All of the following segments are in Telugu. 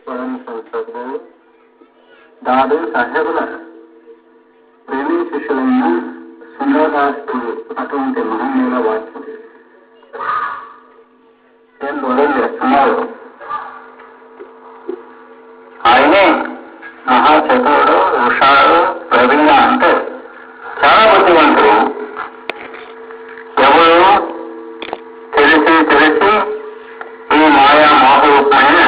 పరమ సంసర్గులు దాదు సాహెబుల ప్రేమీ శిష్యులైన సుందరదాసుడు అటువంటి మహనీయుల వాక్యం ఏం బోధన చేస్తున్నారు. ఆయనే మహాచతురుడు, హుషారు, ప్రవీణ అంటే చాలా బుద్ధివంతుడు. ఎవరు తెలిసి ఈ మాయా మోహరూపమైన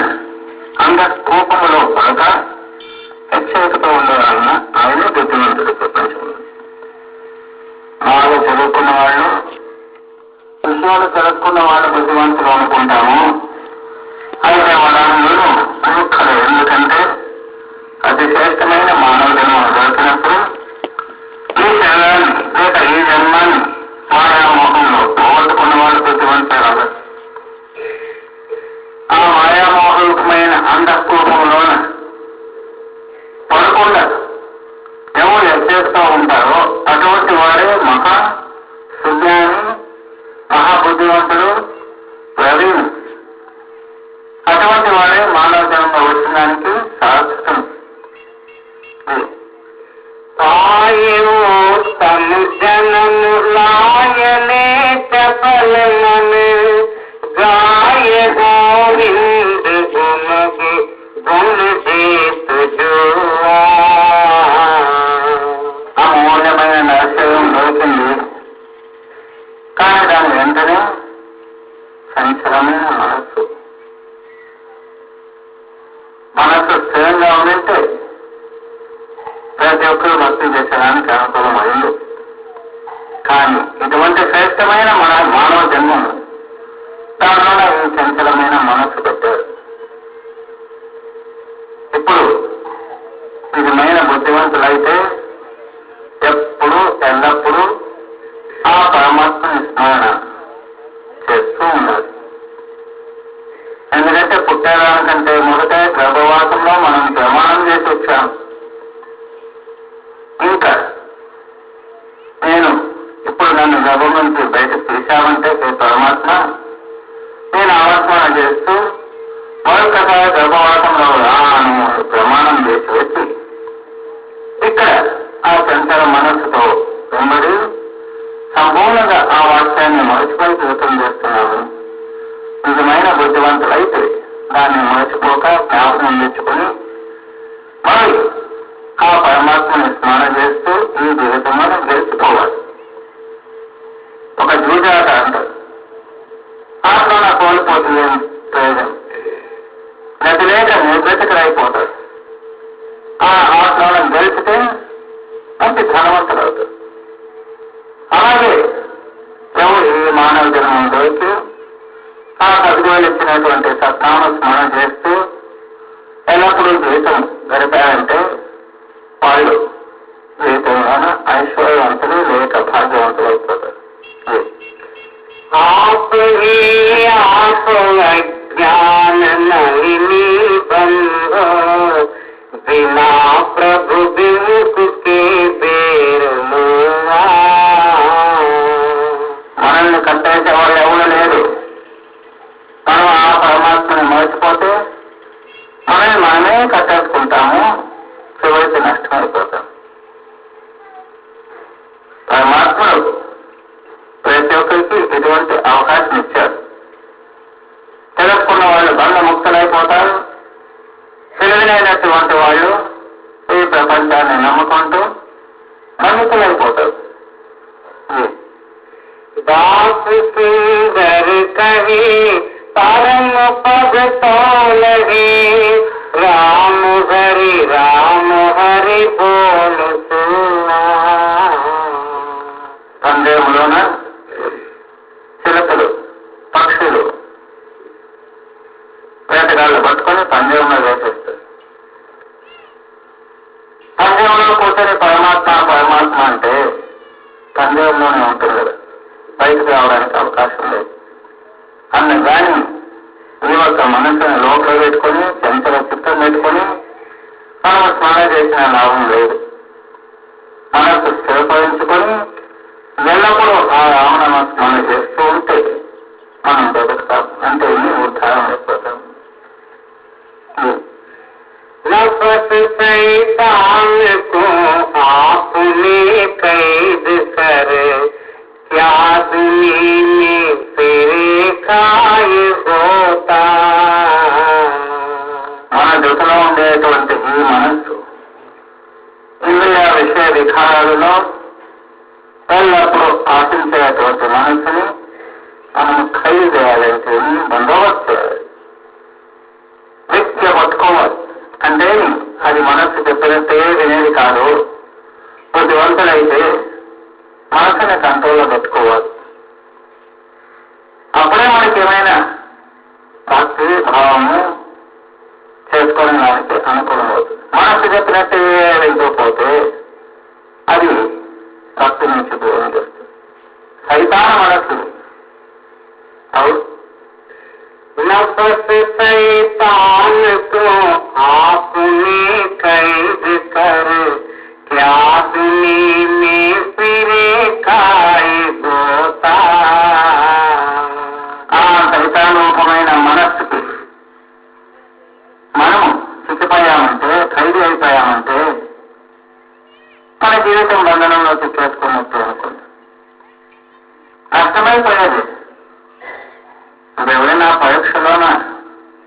అంధకూపములో పడక హెచ్చరికతో ఉండేవాళ్ళ ఆయనే బుద్ధివంతుడు. ప్రపంచంలో బాగా చదువుకున్న వాళ్ళు, విషయాలు తెలుసుకున్న వాళ్ళు బుద్ధివంతులు అనుకుంటాము. అయితే వాళ్ళందరూ మూర్ఖులు. ఎందుకంటే అతి శ్రేష్టమైన మానవ జన్మ దొరికినప్పుడు ఈ శరీరాన్ని లేక ఈ జన్మాన్ని మాయామోహంలో పోగొట్టుకున్న వాళ్ళు బుద్ధివంతులు కాదు. ఆ మాయామోహరూపమైన అంధకూపంలో పడకుండా ఎవరు ఎత్తేస్తూ ఉంటారో అటువంటి వాడే మహా సుజ్ఞాని, మహాబుద్ధివంతుడు, ప్రవీణ్. అటువంటి వాడే మానవ జన్మ వచ్చినానికి సార్థకం. ఆయో సముజనము లాయనే చపలనము గాయ గోవింద గుణగు గుణ చేతుజువా. అమూల్యమైన నరసేవం దొరికింది. కానీ దాని వెంటనే సంచలమైన మనసు స్థిరంగా ఉందంటే ప్రతి ఒక్కరు భక్తి చేసేదానికి అనుకూలమైంది. కానీ ఇటువంటి శ్రేష్టమైన మన మానవ జన్మం దానివల్ల ఈ చంచలమైన మనస్సు పెట్టారు. ఇప్పుడు నిజమైన బుద్ధివంతులైతే ఎప్పుడు ఎల్లప్పుడూ ఆ పరమాత్మని స్మరణ చేస్తూ ఉండాలి. ఎందుకంటే పుట్టేదానికంటే మొదట గర్భవాసంలో మనం ప్రమాణం చేసి వచ్చాం. ఇంకా నేను ఇప్పుడు నన్ను గర్భం నుంచి బయటకు తీశామంటే పరమాత్మ నేను ఆవర్తన చేస్తూ మరొకసారి గర్భవాసంలో రాను ప్రమాణం చేసి వచ్చి ఇక్కడ ఆ చంచల మనస్సుతో వెంబడి సంపూర్ణంగా ఆ వాక్యాన్ని మరచిపోయి జీవితం చేస్తున్నాను. నిజమైన బుద్ధివంతులైతే దాన్ని మరచిపోక జ్ఞాపకం తెచ్చుకొని మరి ఆ పరమాత్మని స్మరణ చేస్తూ ఈ జీవితంలో గెలిచిపోవాలి. ఒక జూజాట అంటారు. ఆత్మ కోల్పోతుంది ప్రయోజనం. గతి లేక నిర్గతికరైపోతాడు. ఆ ఆత్మలను గెలిచితే మంచి ధనవంతులు అవుతారు. అలాగే ఎవరు ఈ మానవ జన్మం దొరికి ఆ సద్గుణాలు ఇచ్చినటువంటి సత్నామ స్మరణ చేస్తూ ఎల్లప్పుడూ జీవితం గడిపారంటే వాళ్ళు జీవితంలోన ఐశ్వర్యవంతులు లేక భాగ్యవంతులు అయిపోతారు. జ్ఞాన నలిని బంధో బినా ప్రభు బిముఖే పేరు. మనల్ని కట్టేసే వాళ్ళు ఎవరు లేరు. మనం ఆ పరమాత్మని మర్చిపోతే మనల్ని మనమే కట్టేసుకుంటాము. చివరికి నష్టమైపోతాం. పరమాత్ముడు ప్రతి ఒక్కరికి ఇటువంటి అవకాశం ఇచ్చారు. తెలుసుకున్న వాళ్ళు బంధముక్తులైపోతారు. తెలివినైనటువంటి వాళ్ళు ఈ ప్రపంచాన్ని నమ్ముకుంటూ బంధితులైపోతారు. दास सुंदर कहे परम पद तोलहे राम हरि बोल सुना. పందేములోన చిలకలు, పక్షులు వేటగాళ్ళు పట్టుకొని పందేములో వేసేస్తారు. పందేములో కూర్చొని పరమాత్మ అంటే పందేములోనే ఉంటుంది కదా, బయటకు రావడానికి అవకాశం లేదు. అందుకని ఈ యొక్క మనసుని లోపల పెట్టుకొని చంచల చిత్తం పెట్టుకొని మనం స్నానం చేసిన లాభం లేదు. మనసు స్థిరపరించుకొని ఎల్లప్పుడూ ఆ రామనామ స్మరణ చేస్తూ ఉంటే మనం బతుకుతాం. అంటే ఉద్ధారం అయిపోతాం. बस शैतान को आपने कैद कर क्या दुनिया में फिर काय होता. మన జతలో ఉండేటువంటి ఈ మనస్సు ఇంద్రియ విషయ వికారాలలో ఎల్లప్పుడూ ఆశించేటువంటి మనస్సుని మనం ఖైదు చేయాలంటే బందోబస్తు చేయాలి, వ్యక్తిగా పట్టుకోవాలి. అంటే అది మనస్సు చెప్పినట్టే వినేది కాదు. బుద్ధివంతులైతే మనసుని కంట్రోల్లో పెట్టుకోవాలి. అప్పుడే మనకి ఏమైనా భక్తి భావము చేసుకునే దానికి అనుకూలం అవుతుంది. మనసు చెప్పినట్టే వెళ్ళిపోతే అది భక్తి నుంచి దూరం చేస్తుంది. సైతాన మనస్సు नफस शैतान को आपने कैद कर क्या दुनिया में फिर काय होता. ఆ సైతానరూపమైన మనస్సుకి మనము చిక్కిపోయామంటే, ఖైదు అయిపోయామంటే మన జీవితం బంధనంలో చిక్కేసుకున్నట్టు అనుకుంది. నష్టమైపోయేది. ఇప్పుడు ఎవరైనా పరీక్షలోన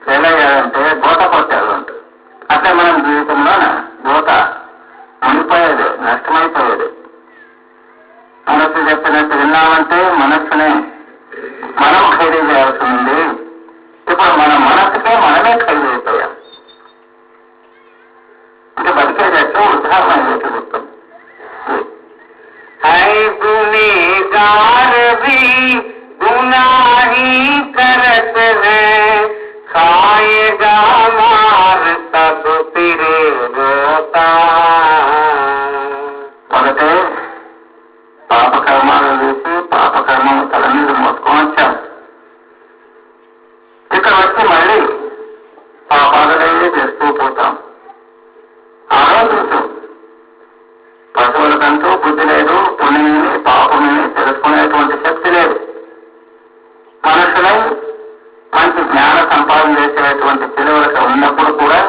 ఫెయిల్ అయ్యారంటే గోత కొట్టారు అంటారు. అట్లా మనం జీవితంలోన గోత మునిపోయేది, నష్టమైపోయేది. మనస్సు చెప్పినట్టు విన్నామంటే మనస్సునే మనం ఖైదు చేయాల్సి ఉంది. ఇప్పుడు మన మనస్సుకే మనమే ఖైదు అయిపోయాం. ఇంకా బతికేటట్టు ఉదాహరణ అయ్యేట్టు చెప్తాం. है गुनेगार भी गुनाह ही करत है खाएगा मार तब फिर रोता. ఒకటే పాపకర్మాలు చేసి పాపకర్మం తల మీద మోసుకొని వచ్చాం. ఇక్కడ వచ్చి మళ్ళీ పాపాలనే చేస్తూ పోతాం. ఆలోచించు, పశువులకంటూ బుద్ధి లేదు, పుణ్యమని పాపమని తెలుసుకునేటువంటి శక్తి లేదు. మనుషులై మంచి జ్ఞాన సంపాదన చేసేటువంటి తెలివలకు ఉన్నప్పుడు కూడా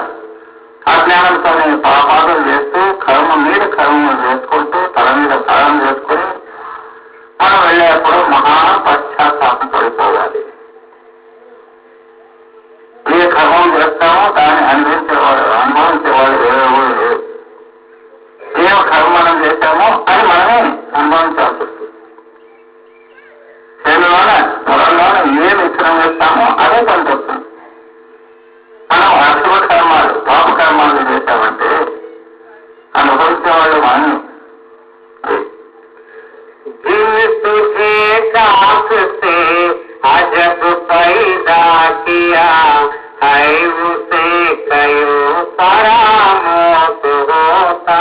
అజ్ఞానంతోనే పాపాలు చేస్తూ కర్మ మీద కర్మలు చేసుకుంటూ తల మీద భారం చేసుకుని మనం వెళ్ళేప్పుడు మహా పశ్చాత్తాపం పడిపోవాలి. ఏ కర్మం చేస్తామో దాన్ని అనుభవించేవాడు ఎవరు లేదు. ఏం కర్మ మనం చేశామో అది మనమే అనుభవించాల్సి వస్తుంది. చేనులోన పొలంలోన ఏం విత్తనం వేస్తామో అదే పంట వస్తుంది. మనం అశుభ కర్మాలు పాపకర్మాలు చేశామంటే అనుభవించేవాళ్ళు మనమే. जिन तुझे काफ से अजब पैदा किया है उसे कयो परामोत होता.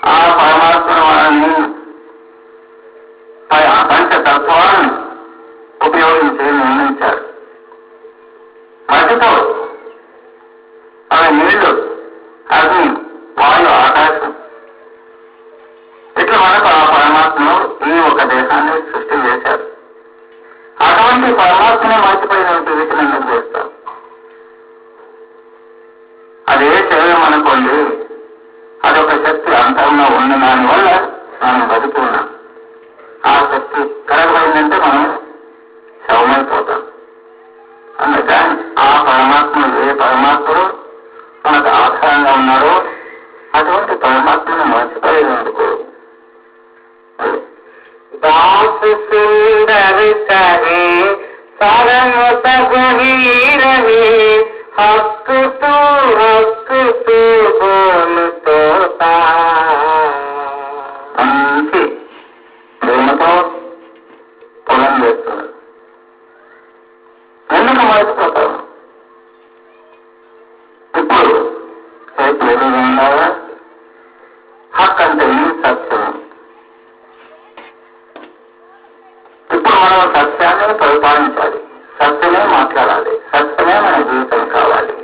ఆ పరమాత్మ వాళ్ళని పంచతత్వాలను ఉపయోగించి నిర్మించారు. మట్టితో అవి నీళ్లు, అగ్ని, వాయు, ఆకాశం. ఇట్లా మనకు ఆ పరమాత్మను ఈ ఒక దేశాన్ని సృష్టి చేశారు. అటువంటి పరమాత్మనే మర్చిపోయిన వీటిని ఎందుకు చేస్తాం? అదే శరీరం అనుకోండి, అదొక శక్తి అంతరంలో ఉన్న దానివల్ల మనం బతుకున్నాం. ఆ శక్తి కరగబడిందంటే మనం శవమైపోతాం. అందుకని ఆ పరమాత్మ ఏ పరమాత్ముడు మనకు ఆధారంగా ఉన్నారో అటువంటి పరమాత్మను మర్చిపోయేందుకు दास सुंदर कहे सरम सब ही रहे हक तू बोल तोता. మంచి ప్రేమతో పొలం చేస్తున్నారు. ఎందుకు మర్చిపోతారు? ఇప్పుడు చేతులు ఎదురుగా ఉన్నారా? హక్ అంటే ఈ సత్యం. ఇప్పుడు మనం సత్యాన్ని పరిపాలించాలి, సత్యమే మాట్లాడాలి, సత్యమే మన జీవితం కావాలి.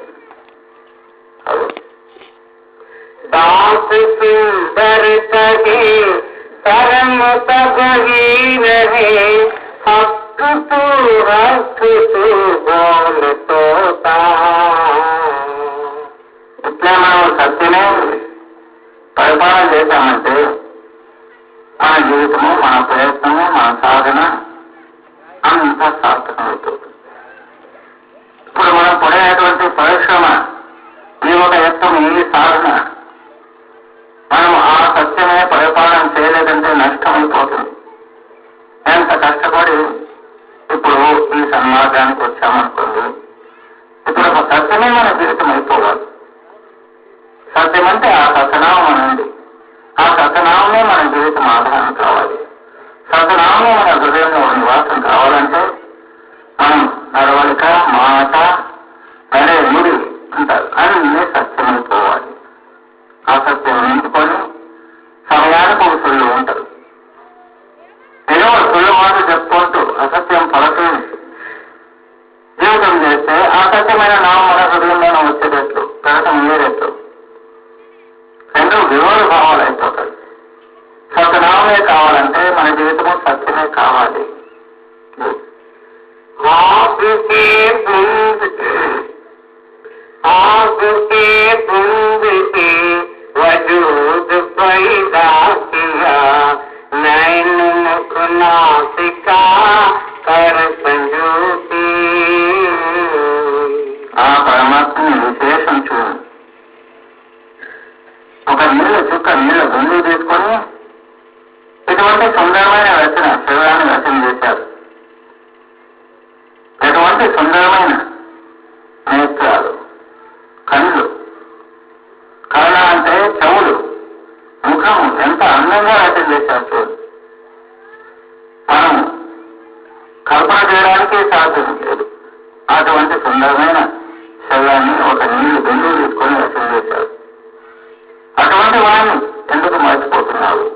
दास सुंदर कहे सरम सब ही रहे हक तू बोल तोता. చేశామంటే మన జీవితము, మన ప్రయత్నము, మన సాధన అంతా సార్థకమవుతుంది. ఇప్పుడు మనం పడేటువంటి పరిశ్రమ, ఈ ఒక యత్నం, ఈ సాధన మనం ఆ సత్యమే పరిపాలన చేయలేదంటే నష్టమైపోతుంది. ఎంత కష్టపడి ఇప్పుడు ఈ సన్మార్గానికి వచ్చామనుకోండి, ఇప్పుడు ఒక సత్యమే మన జీవితం అయిపోవాలి. సత్యం అంటే ఆ సత్యనామం అనండి. ఆ సత్యనామమే మన జీవితం ఆధారం కావాలి. సత్యనామమే మన హృదయంలో నివాసం కావాలంటే మనం నడవలిక, మాట, నడే, ముడి అంటారు అన్నీ సత్యమైపోవాలి. అసత్యం నింపుకొని సమయానికి ఒక సొల్లు ఉంటారు. ఏదో సొల్లు మాట చెప్పుకుంటూ అసత్యం పలకి జీవితం చేస్తే అసత్యమైన నామం మన హృదయంలో వచ్చేటట్లు, ప్రకటన మీరేట్లు రెండు విరోధ భావాలు అయిపోతాయి. సత్యనామే కావాలంటే మన జీవితము సత్యమే కావాలి. वजूद पैदा किया नैन मुख नासिका कर संजूती. ఆ పరమాత్మని విశేషం చూడు. ఒక నీళ్ళ చుక్క నీళ్ళ గుండు తీసుకొని ఇటువంటి సుందరమైన రచన, శరీరాన్ని రచన చేశారు. ఎటువంటి సుందరమైన నేత్రాలు, కళ్ళు, కళ్ళ అంటే చెవులు, ముఖం ఎంత అందంగా రచన చేశారు చూడు. మనం కల్పన చేయడానికి సాధ్యం లేదు. అటువంటి సుందరమైన శరీరాన్ని ఒక నీళ్లు బిందువు తీసుకొని రచన చేశారు. అటువంటి వాడిని ఎందుకు మర్చిపోతున్నావు?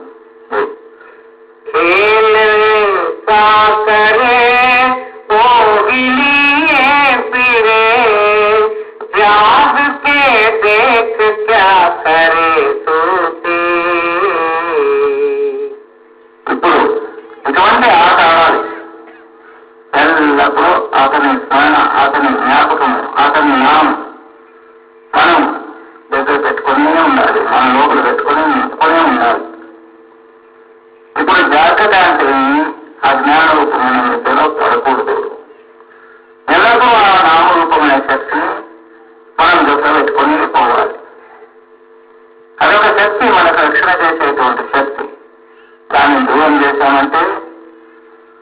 ఇప్పుడు ఇటువంటి ఆట ఆడాలి. ఎల్లప్పుడూ అతని స్మరణ, అతని జ్ఞాపకము, అతని నామం మనం దగ్గర పెట్టుకునే ఉండాలి. మన లోపల పెట్టుకుని నింపుకునే ఉండాలి. ఇప్పుడు జాగ్రత్త అంటే అజ్ఞాన రూపమైన నిద్రలో పడకూడదు. ఎలాగో ఆ నామరూపమైన శక్తిని మనం దగ్గర పెట్టుకుని పోవాలి. అదొక శక్తి, మనకు రక్షణ చేసేటువంటి శక్తి. దాన్ని దూరం చేశామంటే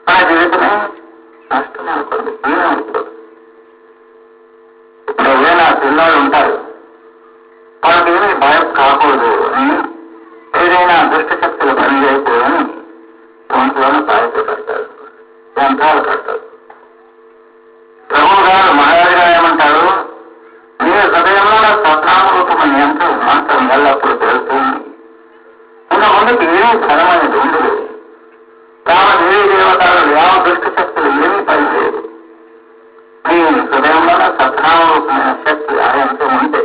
మన జీవితమే నష్టం అనుకోండి, ఏమనుకోదు. ఇప్పుడు ఏదైనా పిల్లలు ఉంటారు, వాళ్ళకి ఏమీ భయం కాకూడదు అని ఏదైనా దుష్ట శక్తులు పనిచేయకూడదని ఒంట్లోనే బాధ్యత కడతారు, యంత్రాలు కడతారు. ప్రభు గారు, మహారాజు గారు ఏమంటారు, మీ హృదయంలో సత్నామరూపమైన యంత్రం మంత్రం ఎల్లప్పుడూ తెలుస్తుంది. ఉన్న ముందుకు ఏమీ ధనమనేది ఉండదు. దేవీ దేవతలు, యావ దుష్ట శక్తులు ఏమీ పనిచేయదు. మీ హృదయంలో సత్నామరూపమైన శక్తి ఆ యంత్రం ఉంటే.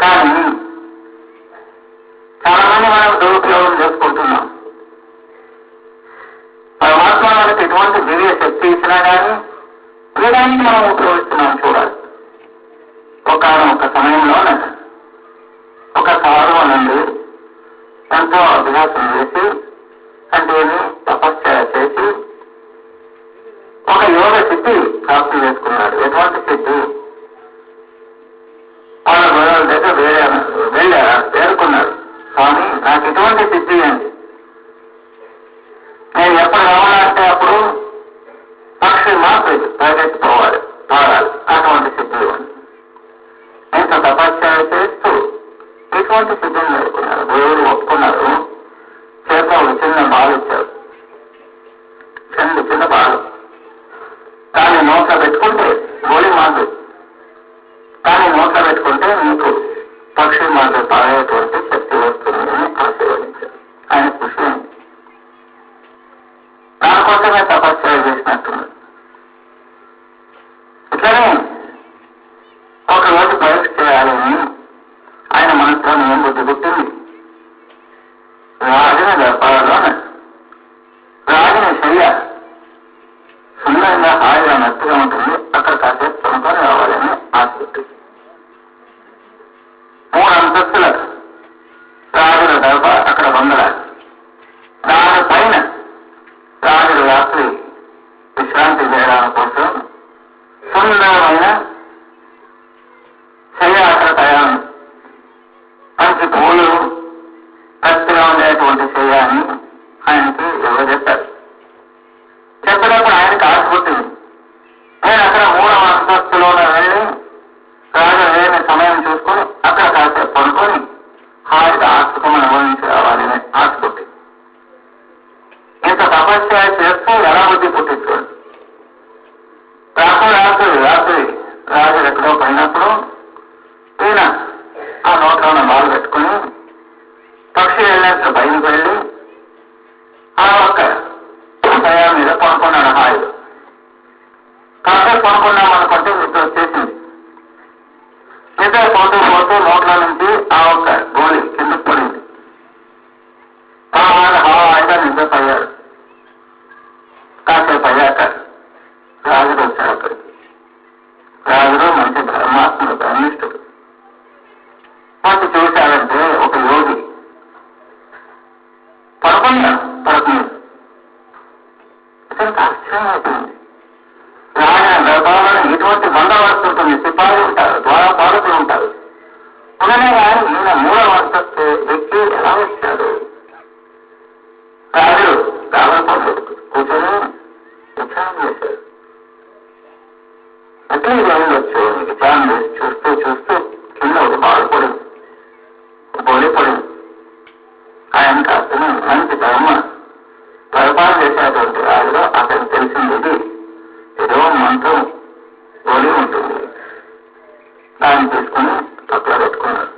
కానీ చాలా మంది మనం దురుపయోగం చేసుకుంటున్నాం. పరమాత్మ మనకి ఎటువంటి దివ్య శక్తి ఇచ్చినా కానీ వీడానికి మనం ఉపయోగిస్తున్నాం చూడాలి. ఒక సమయంలోనే ఒక సాధువు నుండి ఎంతో అభ్యాసం చేసి, అంటే తపస్య చేసి ఒక యోగ సిద్ధి ప్రాప్తి చేసుకున్నాడు. ఎటువంటి సిద్ధి? వాళ్ళ గొడవల దగ్గర వేరుకున్నాడు. స్వామి, నాకు ఇటువంటి సిద్ధి అండి, నేను ఎప్పుడు రావాలంటే అప్పుడు పక్షి మాత్రం పరిగెత్తిపోవాలి, పాడాలి. అటువంటి సిద్ధి ఉంది. ఇంత తపస్య చేస్తూ ఇటువంటి సిద్ధిని వేడుకున్నారు. దేవుడు ఒప్పుకున్నారు. చేత ఒక చిన్న బాలు ఇచ్చారు, చిన్న బాలు. దాన్ని నోట్లో పెట్టుకుంటే గోళీ మాదు, దాన్ని నోట్లో పెట్టుకుంటే మీకు పక్షి మాది పాడేటువంటి శక్తి వస్తుందని ఆశీర్వదించారు. ఆయన కృషి దానికోసమే తపస్య చేసినట్టున్నారు. ఇట్లనే ఒకరోజు పరీక్ష చేయాలని ఆయన మనసులో ఏం బుద్ధి పుట్టింది. రాజుని దర్బారులోనే రాజుని శయ్య సుందరంగా హాయిగా నట్టుగా ఉంటుంది. అక్కడ అంతస్తులోనే వెళ్ళి రాజు లేని సమయం చూసుకొని అక్కడ కాసేపు పడుకొని హాయిగా ఆసుకమని ఊహించి రావాలని ఆశ పుట్టి ఇంత తపస్య చేస్తూ ఎలా బుద్ధి పుట్టించుకోండి. రాత్రి రాజు ఎక్కడో పోయినప్పుడు ఈయన ఆ నోట్లోనే బాలు పెట్టుకుని పక్షి వెళ్ళినట్లు బయటకు వెళ్ళి ఆ ఒక్క దయా మీద పడుకున్నాడు హాయిగా. కాసేపు పడుకున్నాం అనుకుంటే నిద్ర వచ్చేసింది. నిద్ర పోతూ పోతూ నోట్ల నుంచి ఆ ఒక్క గోళి కిందకు పడింది. హాయిగా నిద్రపోయాడు. కాసేపు అయ్యాక రాజుడు వచ్చాడు అక్కడికి. రాజుడు మంచి ధర్మాత్ముడు, ధర్మిష్ఠుడు. వచ్చి చూశాడంటే ఒక యోగి పడుకున్నాడు పడుకున్నాడు. ఇతనికి ఆశ్చర్యం అవుతుంది. రాజు దర్బారులో ఇటువంటి బందోబస్తు ఉంటుంది, సిపాయిలు ఉంటారు, ద్వారపాలకులు ఉంటారు. ఉండనే కానీ ఈయన మూల వర్తస్తు వ్యక్తి ఎలా వచ్చాడు? రాజు రావడం కూర్చొని విచారణ చేశాడు. ఎట్లా ఇది ఉండొచ్చు? విచారణ చేసి చూస్తూ చూస్తూ కింద ఒక బాలు పడింది, బోలి పడింది. ఆయన కాస్త మంచి ధర్మ పరిపాలన చేసేటువంటి రాజులో అతనికి తెలిసింది ఇది ఏదో మంత్రం బోలి ఉంటుంది. దాన్ని తీసుకుని పక్కన పెట్టుకున్నాడు.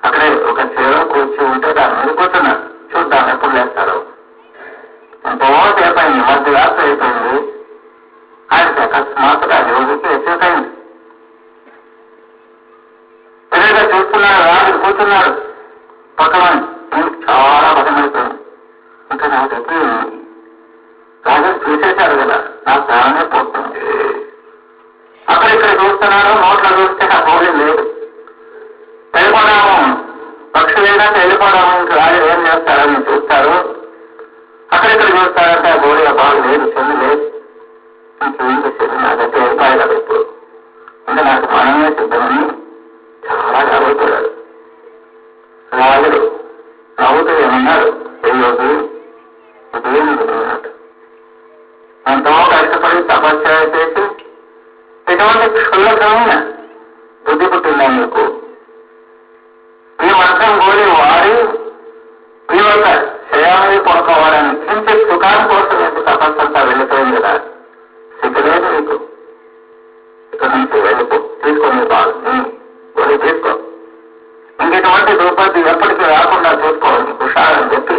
అక్కడే ఒక చీర కూర్చి ఉంటే దాని మీద కూర్చున్నాడు. చూద్దాం ఎప్పుడు లేస్తారో. ఎంతో సేపు అయింది, మధ్యరాత్రి అయిపోయింది. ఆయనకి అకస్మాత్తుగా యోగికి ఎచ్చేటైంది. ఎదురుగా చూస్తున్నాడు, రాజు కూర్చున్నాడు పక్కన. చాలా భయమైపోయింది. ఇంకా నా దగ్గర రాజు చూసేశాడు కదా, నా ప్రాణమే పోతుంది. అక్కడిక్కడ చూస్తున్నాడు, నోట్లో చూస్తే ఆ గోళీ లేదు. వెళ్ళిపోదాము, పక్షులైనా వెళ్ళిపోదాము. ఇంకా రాజు ఏం చేస్తారని చూస్తారు. అక్కడిక్కడ చూస్తారంటే ఆ గోళీ బాగా లేదు, చెల్లి లేదు. ఇంకేం చేసేది? నా దగ్గర వెళ్ళిపోయాయి కదా ఇప్పుడు. ఇంకా నాకు మనమే సిద్ధమని చాలా గర్వపడ్డాడు. రాజుడు నవ్వుతూ ఏమన్నాడు, ఏయోగి ఇదేమిటి అన్నట్టు. ఎంతో కష్టపడి తపస్య చేసి ఇటువంటి క్షుల్లకమైన బుద్ధి పుట్టిందా మీకు? ఈ మంత్రం గోలి వాడి ఈ యొక్క శయాన్ని పడుకోవాలని కించి సుఖాన్ని కోసం ఎందుకు తపస్సు అంతా వెళ్ళిపోయింది కదా. సిగ్గులేదు మీకు? ఇక్కడ నుంచి వెళ్ళిపో, తీసుకొని బాగా గోలి తీసుకో. ఇంకెటువంటి రూపాయి ఎప్పటికీ రాకుండా చూసుకోవాలి హుషారని చెప్పి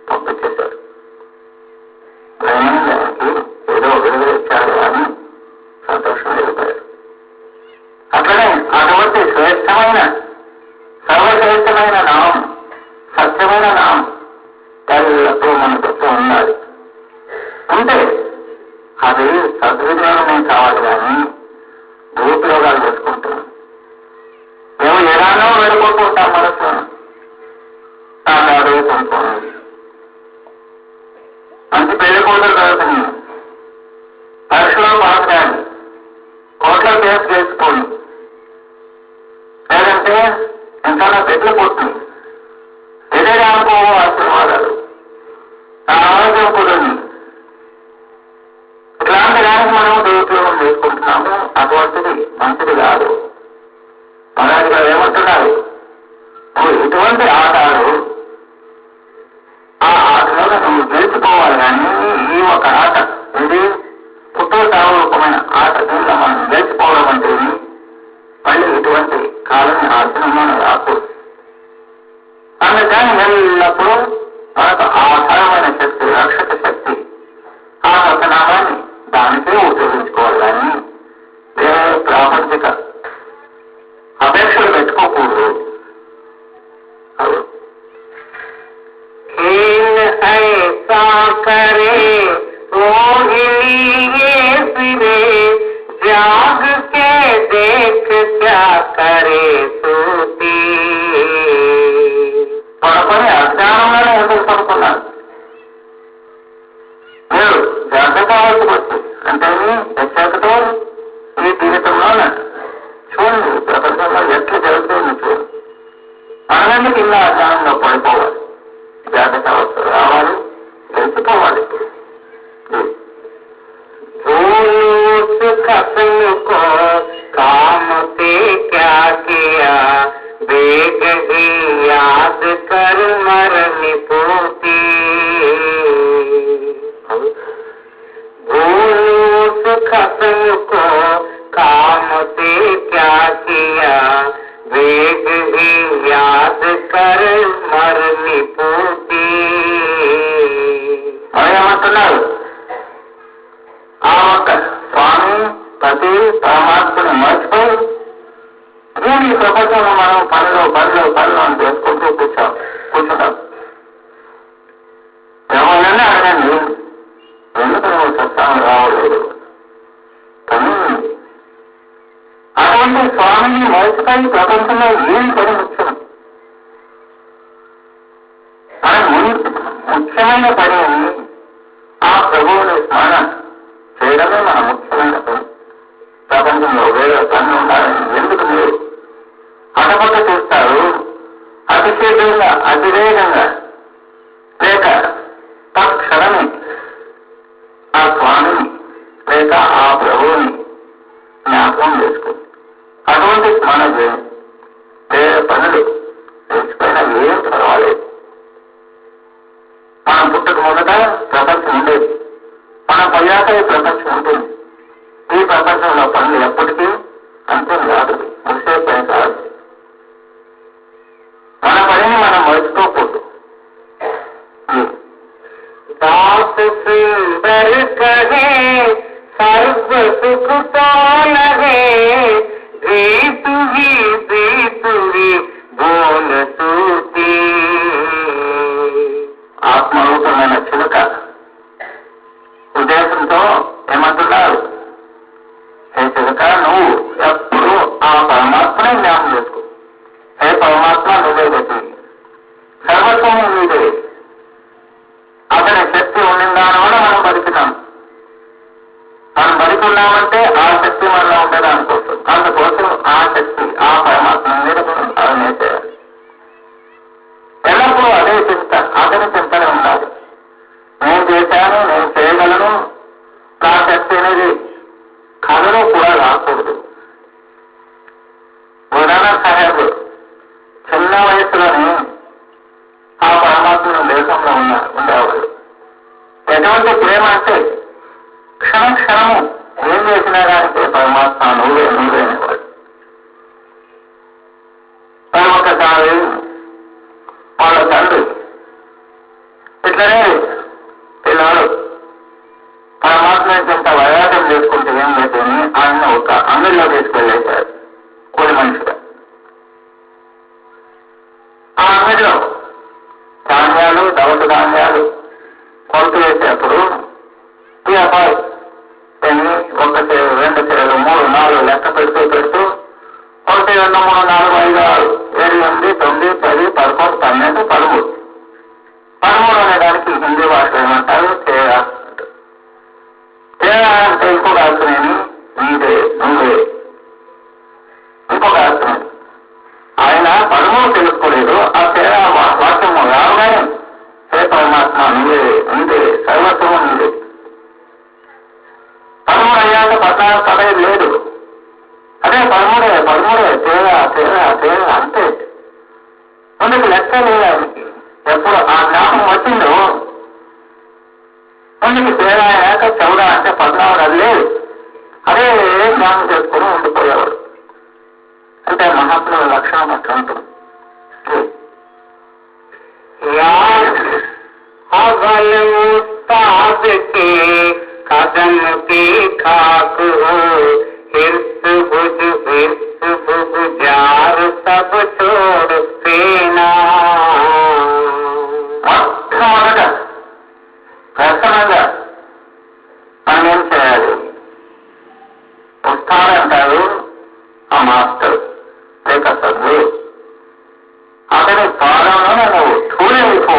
పంపించేశారు. దానికి ఏదో విడుదల ఇచ్చాడు అని సంతోషం వెళ్ళిపోయాడు. అట్లనే అటువంటి శ్రేష్టమైన సర్వశ్రేష్టమైన నామం, సత్యమైన నామం ఎల్లప్పుడూ మన దగ్గర ఉండాలి. ఉంటే అది సద్విజ్ఞానమే కావాలి కానీ దురుపయోగాలు చేసుకుంటున్నాం. మేము ఎలానో వెళ్ళిపోతుంటాం మనసులో. తాగాడు కొనుక్కోండి, మంచి పెళ్లి కూతురు జరుగుతుంది, పరీక్షలో పాస్ కాదు, కోట్ల కేసు చేసుకోండి, లేదంటే ఇంకా పెట్లు పోతుంది. ఇదే రానుకో ఆశీర్వాదాలు, ఆ ఆరోగ్యం కుదరని ఇట్లాంటి దానికి మనం దురుపయోగం చేసుకుంటున్నాము. అటువంటిది మంచిది కాదు. మనకి ఏమంటున్నారు, ఇటువంటి ఆటలు ఆ ఆటలో నువ్వు గెలిచిపోవాలి. కానీ ఈ ఒక ఆట ఇది పుట్టుకరూపమైన ఆట. దీంట్లో మనం గెలిచిపోవడం అంటే మళ్ళీ ఇటువంటి కాలని ఆచరణలో రాకూడదు. అందుకని ఎల్లప్పుడూ మనకు ఆధారమైన శక్తి, రక్షక శక్తి, ఆ సత్యనామాన్ని దానికే ఉపయోగించుకోవాలి. కానీ వేరే ప్రాపంచిక అపేక్షలు పెట్టుకోకూడదు. ऐसा करे मोहिनी ये फिरे जाग के देख क्या करे सूती. పడుకొని అజ్ఞానంలోనే ఎందుకు పడుకున్నారు? మీరు జాగ్రత్త వచ్చి అంటే ఎచ్చాకతో ఈ జీవితంలోనే చూడండి ప్రపంచంలో ఎట్లా జరుగుతుంది చూడండి. మనమెందుకు ఇలా అజ్ఞానంలో పడిపోవాలి? జాగ్రత్త అవస్థ రావాలి, తెలిసిపోవాలి. फूलों से खत्म को काम से क्या किया, वेग ही याद कर मरनी पोती। भूल उस खत्म को काम से क्या किया, वेग ही याद कर मरनी पोती। ఏమంటున్నారు? ఆ ఒక్క స్వామి ప్రతి పరమాత్మని మర్చిపోయి ఈ ప్రపంచంలో మనం పనులు అని చేసుకుంటూ కూర్చుంటాం. ఎవరైనా అడగండి, ఎందుకు నువ్వు సత్సంగం రావలేదు? కానీ అటువంటి స్వామిని మర్చిపోయి ప్రపంచంలో ఏం పని ముఖ్యం? ముఖ్యమైన పని ఆ ప్రభువుని స్మరణ చేయడమే మన ముఖ్యమైన పని. ప్రపంచంలో వేరే పనులు ఉండాలని ఎందుకు మీరు అటపక్క చూస్తారు? అతిశీఘ్రంగా అతివేగంగా లేక తక్షణమే ఆ స్వామిని లేక ఆ ప్రభువుని జ్ఞాపకం చేసుకుంది. అటువంటి స్మరణ చేయండి. వేరే పనులు తెచ్చిపోయినా ఏం పర్వాలేదు. మనం పుట్టక మొదట ప్రపంచం ఉండేది, మనం పోయాక ఈ ప్రపంచం ఉంటుంది. ఈ ప్రపంచంలో పనులు ఎప్పటికీ అంతం కాదు, ముగిసే పని కాదు. మన పనిని మనం మర్చిపోకూడదు. दास सुंदर कहे सर्व सुख तो लगे, रीतु ही बोल सूती। ఆత్మరూపమైన చిలుక ఉద్దేశంతో ఏమంటున్నారు? ఏ చిలుక, నువ్వు ఎప్పుడు ఆ పరమాత్మనే జ్ఞాపం చేసుకో. ఏ పరమాత్మ నువ్వే గతి, సర్వస్వం నీదే. అతని శక్తి ఉండిందాని వల్ల మనం బతికినాం. మనం బతికున్నామంటే ఆ శక్తి మనలో ఉండేదానికోసం. అందుకోసం ఆ శక్తి ఆ పరమాత్మ మీద అదే చేయాలి. ఎల్లప్పుడూ అదే చింత, అతని చింతనే ఉండాలి. నేను చేశాను, నేను చేయగలను, నా శక్తి అనేది కథలో కూడా రాకూడదు. గురునానక్ సాహెబ్ చిన్న వయసులోనే ఆ పరమాత్మను దేశంలో ఉండేవాడు. ఎటువంటి ప్రేమ అంటే క్షణము ఏం చేసినా కానీ పరమాత్మ నువ్వే అనేవాడు. ఒకసారి వాళ్ళ తండ్రి ఇట్లనే పిల్లలు పరమాత్మ ఇంత వైరాగం చేసుకుంటే ఏం లేదని ఆయన ఒక అంగడిలో తీసుకెళ్ళేశారు కూలి మనిషిగా. ఆ అంగడిలో ధాన్యాలు, దవస ధాన్యాలు కొలుతూ వేసేప్పుడు ఈ అబ్బాయి ఎన్ని 1 చేరు, 2 చేరు, 3, 4 లెక్క పెడుతూ 1, 2, 3, 4, 5, 6, 7, 8, 9, 10, 11, 12, 13. 13 అనేదానికి హిందీ భాష ఏమంటారు? తేడా. తేడా అంటే ఇంకొక అర్థమేమి? నీదే, నువ్వే. ఇంకొక అర్థమేమి? ఆయన 13 తెలుసుకోలేదు. ఆ తేడా వాక్యము రాగానే హే పరమాత్మ నువ్వే, నీదే, సర్వస్వము నీదే. 13 అయ్యాక 14, 15 లేదు. అదే 13 తేడా అంతే. ముందుకు లెక్క లేదు ఆయనకి. ఎప్పుడు ఆ జ్ఞాపకం వచ్చిందో ముందుకు తేడా అయ్యాక 14 అంటే 14 అది లేదు. అదే జ్ఞాపకం చేసుకుని ఉండిపోయేవాడు. అంటే మహాత్ముల లక్షణం అట్లా ఉంటుంది. अवल उस्ताद के कदम की खाक हो, हिर्स बुझ जार सब छोड़ देना। మొట్టమొదట ప్రసన్నంగా మనం ఏం చేయాలి? ఉస్తాద్ అంటారు ఆ మాస్టర్ లేక సద్గురు. అతని పాదంలో నువ్వు ధూళిపో.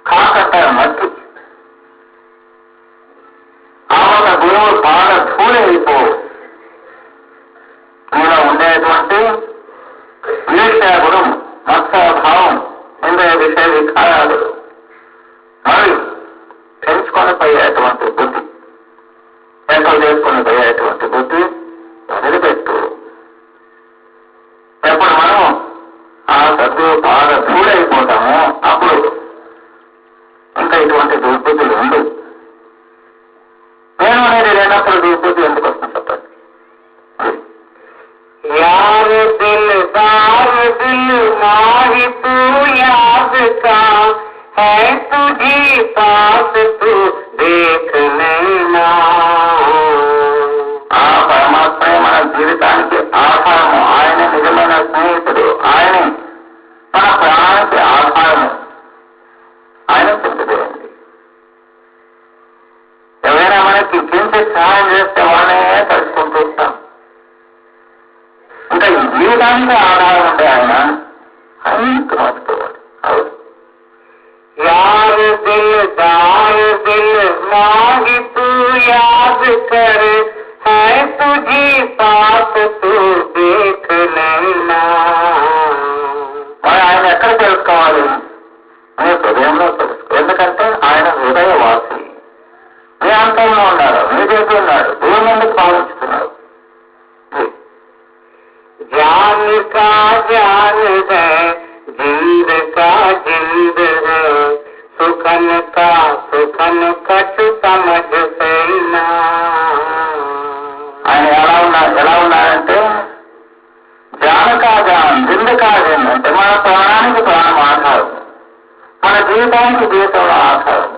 కాకంటారు మట్టి. ఆ ఒక గురువు పాద ధూళిపో. నీలో ఉండేటువంటి ఈర్ష్యాగుణం, మత్సభావం, ఇంద్రియ విషయ వికారాలు మరి పెంచుకొని పోయేటువంటి బుద్ధి, లేక వదిలేసుకుని పోయేటువంటి బుద్ధి వదిలిపెట్టు. ఎప్పుడు మనం ఆ సద్దు బాగా దూరైపోతామో అప్పుడు ఇంకా ఇటువంటి దుర్బుద్ధులు ఉండవు. నేను అనేది లేనప్పుడు దుర్బుద్ధి ఎందుకు వస్తుంది చెప్పండి. यार दिलदार दिल माही तू याद का है तुझी पास तू देख नैना. ఆ పరమాత్మే మన జీవితానికి ఆధారము. ఆయన నిజమైన స్నేహితుడు. ఆయనే మన ప్రాణానికి ఆధారము. ఆయన చింతదేయండి. ఎవరైనా మనకి కించిత్ సహాయం చేస్తే వాళ్ళనే తలుచుకుంటూ ఉంటాం. ఇంకా ఈ జీవితానికి ఆధారం ఉంటే ఆయన అన్నింటి మర్చిపోవాలి. यार दिलदार दिल माही तू याद कर है तुझी पास तू देख नैना. మరి ఆయన ఎక్కడ తెలుసుకోవాలి? నీ హృదయంలో తెలుసుకో. ఎందుకంటే ఆయన హృదయవాసి. నీ అంతంలో ఉన్నాడు, నీ చేతి ఉన్నాడు. దేవుని ఎందుకు భావించుతున్నాడు? जान का जान है जिंद का जिंद है सुखन का सुखन कछु समझ सैना. ఆయన ఎలా ఉన్నాడంటే జానకా జాన్ జిందకా జింద్ అంటే మన ప్రాణానికి ప్రాణం ఆధారం, మన జీవితానికి జీవితంలో ఆధారం.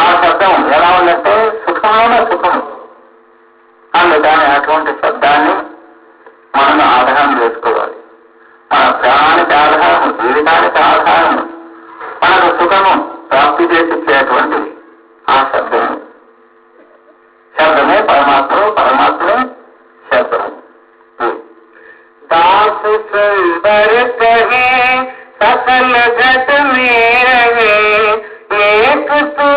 ఆ శబ్దం ఎలా ఉందంటే సుఖంలోనే సుఖం. అందుకని అటువంటి శబ్దాన్ని మనం ఆధారం చేసుకోవాలి. మన ప్రాణానికి ఆధారము, జీవితానికి ఆధారము, మనకు సుఖము ప్రాప్తి చేసిచ్చేటువంటి ఆ శబ్దము. శబ్దమే పరమాత్మ, పరమాత్మే శబ్దము. दास सुंदर कहे सकल जट में रहे एक तू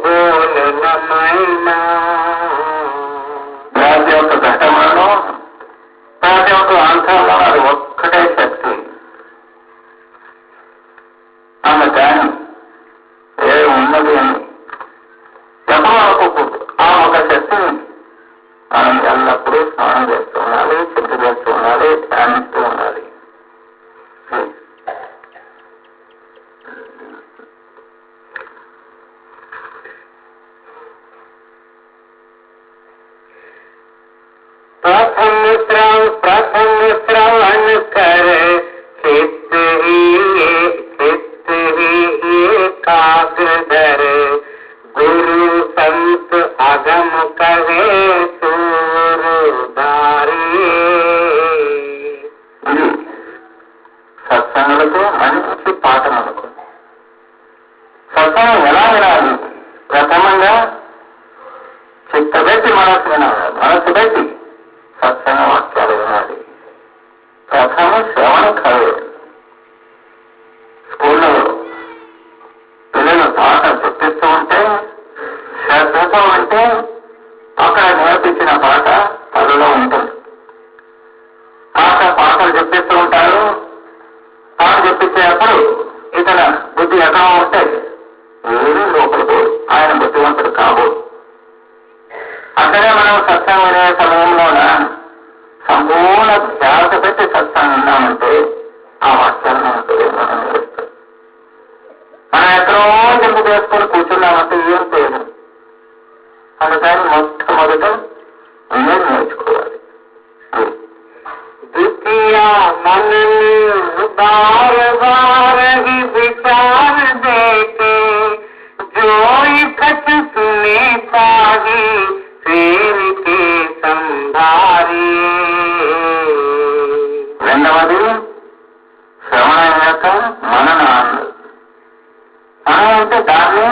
बोल न मैना. ప్రతి ఒక్క ఘటనలో, ప్రతి ఒక్క అంశంలో అది ఒక్కటే శక్తి. అందుకని ఏ ఉన్నది అని ఎప్పుడు అనుకోకూడదు. ఆ ఒక శక్తిని మనం ఎల్లప్పుడూ స్నానం చేస్తూ ఉండాలి, చింత చేస్తూ ఉండాలి, ధ్యానిస్తూ ఉండాలి. प्रथम श्रवण कर चित्त ही एकाग्र धर गुरु संत अगम कहे सूरधारी. ఇది సత్సంగులకు మంచి పాఠం అనుకో. సత్సంగం ఎలా వినాలి? ప్రథమంగా చిత్తబెట్టి మనసు వినాలి. మనసు పెట్టి సత్సంగ వాక్యాలు వినాలి. ప్రథమ శ్రవణ కవి. స్కూల్లో పిల్లలు పాట చెప్పిస్తూ ఉంటే శ్రద్ధతో ఉంటే అక్కడ నేర్పించిన పాట పనులో ఉంటుంది. పాటలు చెప్పిస్తూ ఉంటారు. పాట చెప్పించేటప్పుడు ఇతను బుద్ధి ఎక్కడ ఉంటే ఏమీ లోపలికి ఆయన బుద్ధివంతుడు కాబోదు. అక్కడే మనం సత్సంగం వినే సమయంలోన సంపూర్ణ ధ్యాస పెట్టి సత్సంగం ఉన్నామంటే ఆ వాక్యాలను మనకు మనం నేర్పిస్తాం. మనం ఎక్కడో జంపు చేసుకొని కూర్చున్నామంటే ఏం చేయలేం. అందుకని మొట్టమొదట నేను నేర్చుకోవాలి. द्वितीया मन में बार बार ही विचार देते जो इकट्ठ सुने पाही फेर के संभारी. రెండవది శ్రవణం యొక్క మననాలు. మనం అంటే దాన్ని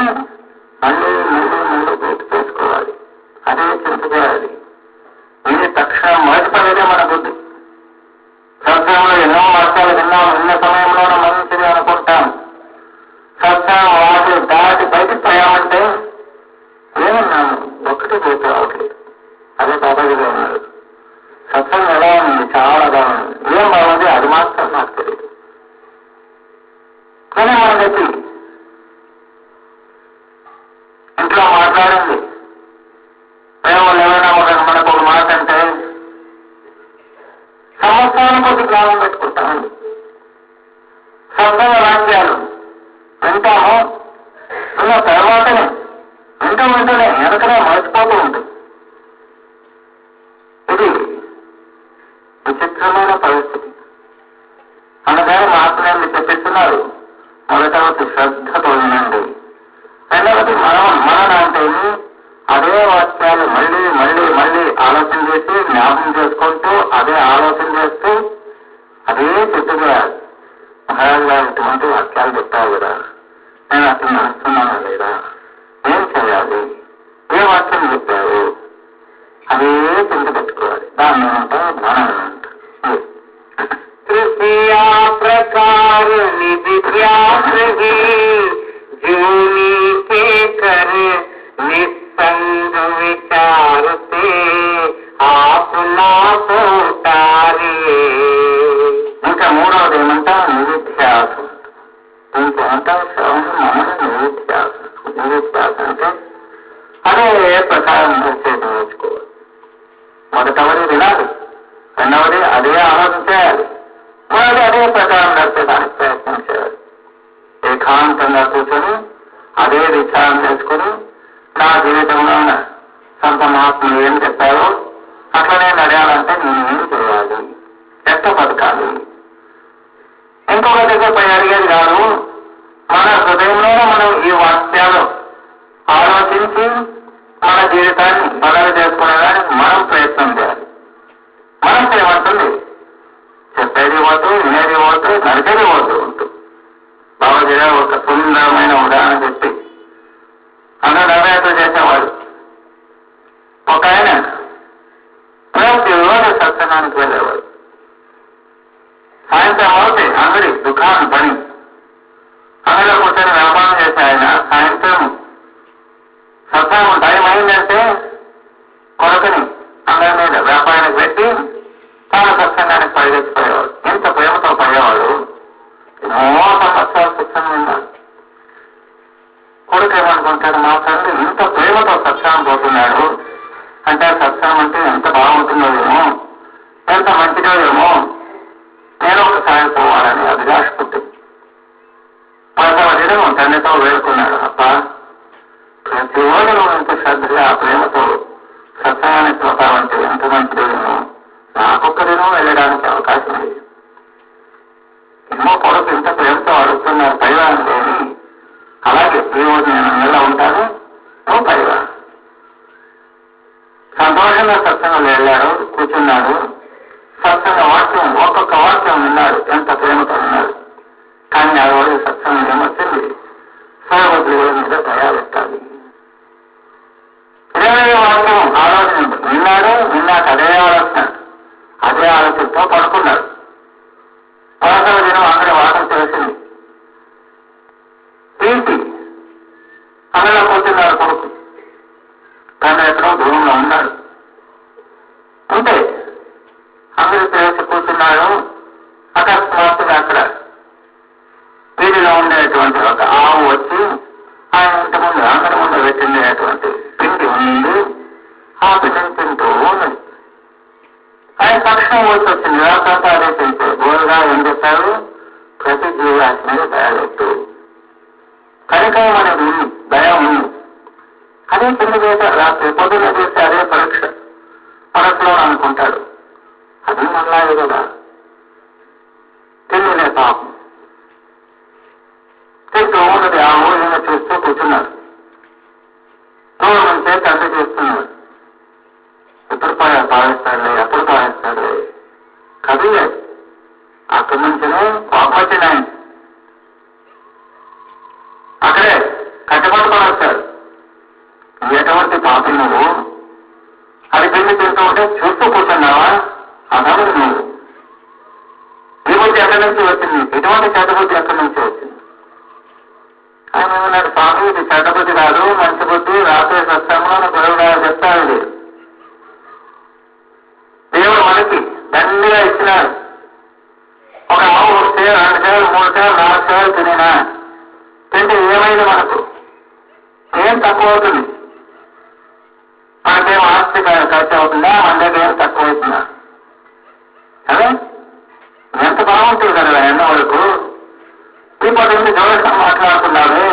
మళ్ళీ గుర్తు చేసుకోవాలి. అదే చింత చేయాలి. ఇది తక్షణం మొదటి పనిదే మన బుద్ధి. సత్సంగంలో ఎన్నో వాక్యాలు విన్నాం. విన్న సమయంలోనే మంచిది అనుకుంటాం. సత్సంగం వాటి దాటి బయటికి పోయామంటే ఏమన్నాము ఒక్కటి పోతే రావట్లేదు. అదే బాబాజీలో ఉన్నారు. సత్సంగం ఎలా ఉంది? చాలా బాగుంది. ఏం బాగుంది అది మాత్రం నాకు తెలియదు. కానీ మన గతి ఇంట్లో మాట్లాడింది అవసరాన్ని కొద్ది జ్ఞానం పెట్టుకుంటామండి. సత్సంగ వాక్యాలు వింటాము, విన్న తర్వాతనే వెంటనే వెనకనే మర్చిపోతూ ఉంటుంది. ఇది విచిత్రమైన పరిస్థితి. అందుకని మహాత్ములు చెప్పిస్తున్నారు, మొదటవది శ్రద్ధతో వినండి, రెండవది మనన అంటే అదే వాక్యాలు మళ్ళీ మళ్ళీ మళ్ళీ ఆలోచన చేసి జ్ఞాపకం చేసుకుంటూ అదే ఆలోచన చేస్తూ అదే చెట్టుకోవాలి. మహారాజు గారు ఇటువంటి వాక్యాలు చెప్తారు కదా, నేను అసలు నడుస్తున్నానా లేదా, ఏం చేయాలి, ఏ వాక్యం చెప్పారు, అదే చింత పెట్టుకోవాలి. దాన్ని ఏమంటారు, జ్ఞానం అంటారు. तृतीया प्रकार निविद्यास ही जूनी के कर निस्संग विचार से आपना को तारिए. ఇంకా మూడవది ఏమంటారు, నిరుధ్యాసం. ఇంకేమంటారు, శ్రవణం మనసు నిరుధ్యాసం. నిరుధ్యాసం అంటే అదే ప్రకారం చేసి నేర్చుకోవాలి. మొదటవది వినాలి, రెండవది అదే ఆలోచన చేయాలి, మూడవది అదే ప్రకారం నడిపేదానికి ప్రయత్నం చేయాలి. ఏకాంతంగా కూర్చొని అదే విచారం చేసుకుని నా జీవితంలో సంత మహాత్ములు ఏం చెప్పారో అట్లనే నడయాలంటే నేను ఏం చేయాలి, ఎంత బతకాలి. ఇంకొక దగ్గర పై అడిగేది కాదు, మన హృదయంలోనే మనం ఈ వాక్యాలు ఆలోచించి మన జీవితాన్ని బదలు చేసుకునేదానికి మనం ప్రయత్నం చేయాలి. మనసు ఏమంటుంది, చెప్పేది పోతూ వినేది పోతూ నడిచేది పోతూ ఉంటుంది. బాబాజీ గారు ఒక సుందరమైన ఉదాహరణ చెప్పి అందరూ నిర్ణయాలు చేసేవాడు. ఒక ఆయన ప్రతిరోజు సత్సంగానికి వెళ్ళేవాడు. సాయంత్రం అవుతే అంగడి దుకాణం పని అంగడిలో కూర్చొని వ్యాపారం చేసే ఆయన సాయంత్రం సత్సంగం టైం అయిందంటే కొరకని అంగడి మీద వ్యాపారానికి పెట్టి తాను సత్సంగానికి పరిగెత్తిపోయేవాడు. ఎంత ప్రేమతో పోయేవాడు. ఎన్నో సంవత్సరాలు సత్సంగం ఉన్నాడు. కొడుకు ఏమనుకుంటాడు, మా తండ్రి ఇంత ప్రేమతో సత్సంగం పోతున్నాడు అంటే సత్సంగం అంటే ఎంత బాగుంటుందో ఏమో, ఎంత మంచిదో ఏమో, నేను ఒకసారి పోవాలని అభిలాష పుట్టింది. పదవదిలో తండ్రితో వేడుకున్నాడు, అప్ప ప్రతిరోజు నువ్వు ఇంత శ్రద్ధగా ప్రేమతో సత్సంగానికి పోతావంటే ఎంత మంచిదో ఏమో, నాకొక్కరినో వెళ్ళడానికి అవకాశం లేదు. ఏమో కొడుకు ఇంత ప్రేమతో అడుగుతున్నారు, పైవాన్ని లేని అలాగే ఈ రోజు నేను నెల ఉంటాను, నువ్వు పైవా. సంతోషంగా సత్సంగం వెళ్ళాడు, కూర్చున్నాడు. సత్సంగ వాక్యం ఒక్కొక్క వాక్యం విన్నాడు, ఎంత ప్రేమతో విన్నాడు. కానీ ఆ రోజు సత్సంగం ఏమొచ్చింది, సర్వద్రుల మీద దయా పెట్టాలి. 20వ వాక్యం ఆలోచన విన్నాడు, విన్నాక అదే ఆలోచనతో పడుకున్నాడు. 11వ దినం అక్కడ వాదం తెలిసింది. ప్రీతి అందులో కూర్చున్నాడు కొడుకు, తండ్రి ఎక్కడో దూరంలో ఉన్నాడు. ఉంటే అందరూ తెలిసి కూర్చున్నాడు. అకస్మాత్తుగా అక్కడ వీధిలో ఉండేటువంటి ఒక ఆవు వచ్చి ఆయన ఇంటి ముందు అందరి ముందు పెట్టిండేటువంటి పిండి ఉంది, ఆ పిండిని తింటూ ఉన్నది. ఆయన తక్షణం వచ్చింది, రాత్రంతా అదే తింటే గోరుగా ఏం చెప్పారు, ప్రతి జీవరాశి మీద దయపెట్టు, కనికరం అనేది ఉంది, దయ ఉంది. అదే పిండి చేత రాత్రి పొద్దున్న చేస్తే అదే పరీక్ష మనసులో అనుకుంటాడు, అది మళ్ళాది కదా, తిండినే పాపం. తింటూ ఉన్నది ఆ ఊరిని చూస్తూ కూర్చున్నాడు. దూరం నుంచే తండ్రి చేస్తున్నాడు. ఎప్పుడు పాలిస్తాడులే, ఎప్పుడు పాలిస్తాడులే, కదిలే. అక్కడి నుంచినే పాపచ్చిన ఆయన అక్కడే కట్టుబడుకొని వచ్చాడు. ఎటువంటి పాపి నువ్వు, అది పిండి తింటూ ఉంటే చూస్తూ కూర్చున్నావా, అదముడు నువ్వు. ఈ బుద్ధి ఎక్కడి నుంచి వచ్చింది, ఇటువంటి చెడ్డ బుద్ధి ఎక్కడి నుంచి వచ్చింది. ఆయన ఏమన్నాడు, స్వామి ఇది చెడ్డ బుద్ధి కాదు, మంచి బుద్ధి, రాత్రి సత్సంగంలో గొడవ చెప్తాడు. దేవుడు మనకి దండిగా ఇచ్చినాడు. ఒక ఆవు వస్తే 2 సేవలు 3 సేవలు 4 సేవలు తినేనా, తింటే ఏమైంది, మనకు ఏం తక్కువ అవుతుంది, మనకేం ఆస్తి ఖర్చు అవుతుందా, మన దగ్గర ఏం తక్కువ అవుతుందా, అదే బాగుంటుంది కదా ఎన్నో వరకు. ఇప్పటి నుంచి జోడసం మాట్లాడుతున్నావే,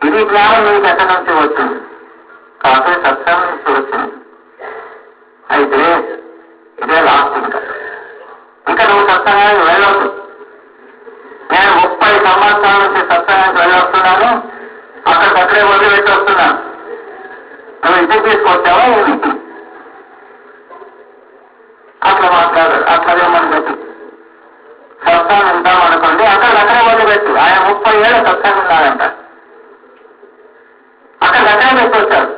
ఇది జ్ఞానం నీకు ఎక్కడి నుంచి వచ్చింది? కాకపోతే సత్సంగం నుంచి వచ్చింది. అయితే ఇదే లాస్ట్. ఇంకా నువ్వు సత్సంగానికి వెళ్ళొద్దు. నేను 30 సంవత్సరాల నుంచి సత్సంగానికి వెళ్ళొస్తున్నాను, అక్కడికక్కడే వదిలిపెట్టి వస్తున్నాను. నువ్వు ఇంటికి తీసుకొచ్చావా ఏమి? అట్లా మాట్లాడారు. అట్లాగేమని చెప్పి సత్సంగం ఉంటామనుకోండి, అక్కడికక్కడే వదిలిపెట్టి. ఆయన 30 ఏళ్ళ సత్సంగం ఉన్నాడంట, అక్కడికక్కడే పెట్టొచ్చాడు,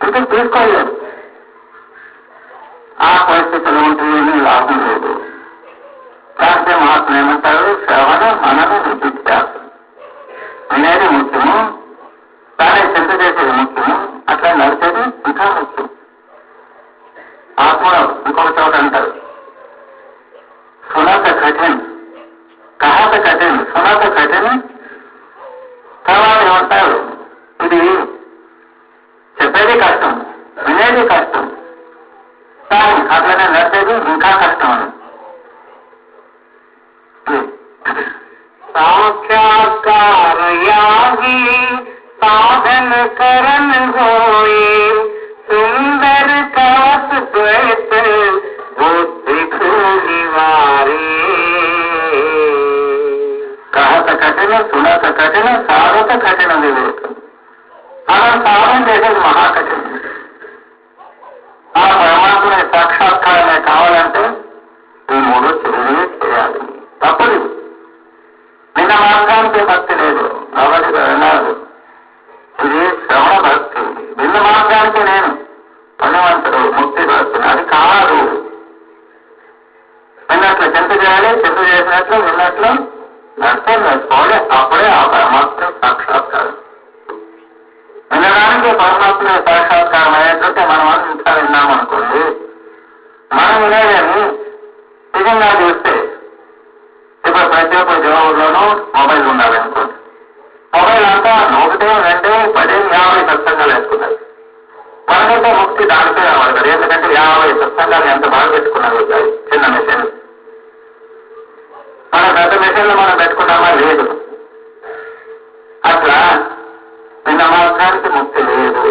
ఇంటికి తీసుకోలేదు. ఆ పరిస్థితులు ఉంటుందని లాభం లేదు. దాంట్లో మహాత్మ ఏమంటారు? శ్రవణ మనన నిత్యాసం అనేది ముఖ్యము, దాన్ని చింత చేసేది ముఖ్యము, అట్లా నడిచేది ఇంకా ముఖ్యం. ఆత్మ ఇంకొక చోట అంటారు, సునత కఠిన్ కహత కఠిన్ సునత కఠిన్. తర్వాత ఏమంటారు? ఇది చెప్పేది కష్టం, వినేది కష్టం, కానీ అట్లనే నడిచేది ఇంకా కష్టం అని. साक्षात्कार यागी साधन करन होए सुंदर कास द्वैत बुद्धि को निवारे. कहत कठिन सुनत कठिन साधत कठिन विवेक. మనం సాధన చేసేది మహా కఠినం. ఆ పరమాత్మని సాక్షాత్కారమే కావాలంటే ఈ 3 చర్యలు చేయాలి, తప్పదు. నిన్న మార్గానికి భక్తి లేదు, ఎవరికి వెళ్ళాలి. ఇది శ్రవణ భక్తి. నిన్న మార్గానికి నేను పనివంతుడు ముక్తి భక్తుని, అది కాదు. విన్నట్లు చింత చేయాలి, చింత చేసినట్లు విన్నట్లు నష్టం వేసుకోవాలి. అప్పుడే ఆ పరమాత్మ సాక్షాత్కారం. వినడానికి పరమాత్మ సాక్షాత్కారం అయ్యేటంటే మనం ఇంకా విన్నామనుకోండి, మనం వినేదని నిజంగా చూస్తే ఇప్పుడు ప్రతి ఒక్క జవాబులోనూ మొబైల్ ఉండాలనుకోండి. మొబైల్ అంతా 1, 2, 10, 50 సత్సంగాలు వేసుకున్నారు. మనకంటే ముక్తి దానికే రావాలి కదా, ఎందుకంటే 50 సత్సంగాలు ఎంత బాగా పెట్టుకున్నారు చిన్న మిషన్. మన పెద్ద మిషన్లు మనం పెట్టుకున్నామా? లేదు. అట్లా నిన్న మార్గానికి ముక్తి లేదు.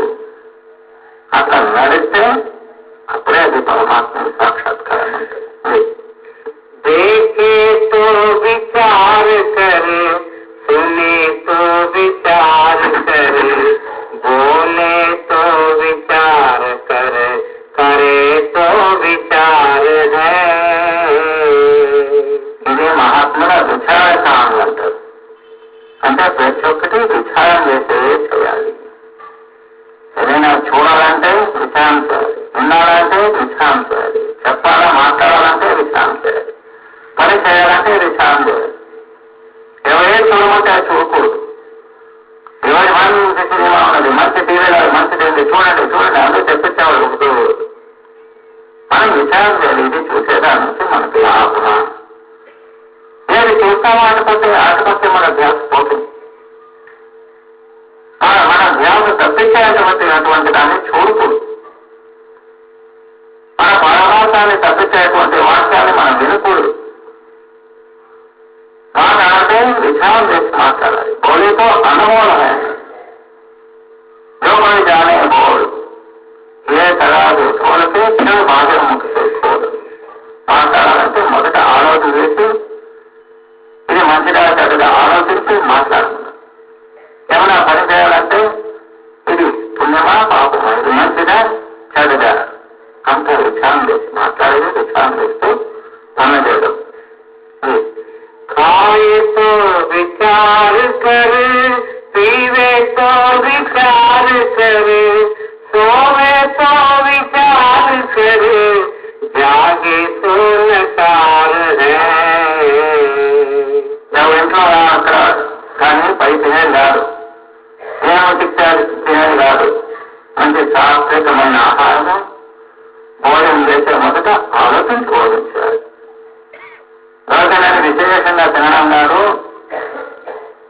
అట్లా నడిస్తే అప్పుడే అది పరమాత్మ సాక్షాత్కారం ఉంటుంది. देखे तो विचार कर, सुने तो विचार कर, बोले तो विचार कर, करे तो विचार है. ఇది మహాత్ముల విచార కాలం అంటారు. అంటే ప్రతి ఒక్కటి విచారం చేసే చేయాలి. ఏదైనా చూడాలంటే విచారం చేయాలి, వినాలంటే విచారం చేయాలి, చెప్పాలా మాట్లాడాలంటే విచారం చేయాలి, పని చేయాలంటే విచారం చేయాలి. ఎవరే చూడమంటే అది చూడకూడదు. ఎవరి మంచి సినిమా ఉన్నది, మంచి టీవీలో మంచిది చూడండి చూడండి అందరూ తెప్పించేవాళ్ళు ఒకటూ. మనం విచారం చేయాలి, ఇది చూసేదాని నుంచి మనకి లాభమా, ఏది చూస్తామో ఆటపోతే మన ధ్యాస పోతుంది. మన ధ్యాస తప్పించేటువంటి దాన్ని చూడకూడదు. మన పరమార్థాన్ని తప్పించేటువంటి వాక్యాన్ని మనం వినకూడదు. మాట్లాడితే విచారం చేసి మాట్లాడాలి. బోలితో అనుమోదమే जो कोई जाने बोल ఏ తరాదు తోలకే క్షణ బాధ్యం ముఖ్యకోదు. మాట్లాడాలంటే మొదట ఆలోచన చేసి ఇది మంచిగా చెడుగా ఆలోచించి మాట్లాడుతున్నారు. ఏమైనా పని చేయాలంటే ఇది పుణ్యమా పాపమా, ఇది మంచిదా చెడుగా అంతా విచారం చేసి మాట్లాడేది, విచారం చేస్తూ పని చేయడం. खाए तो विचार कर, पीवे तो विचार कर, सोवे तो विचार कर, जागे तो नकार है. నువ్వు ఇంట్లో అక్కడ కానీ పై తినేది కాదు, ఏమిటి తినేది కాదు, మంచి సాత్వికమైన ఆహారం భోజనం చేసే మొదట ఆలోచించి భోజించాలి. రోజులని విశేషంగా తినడం కాదు.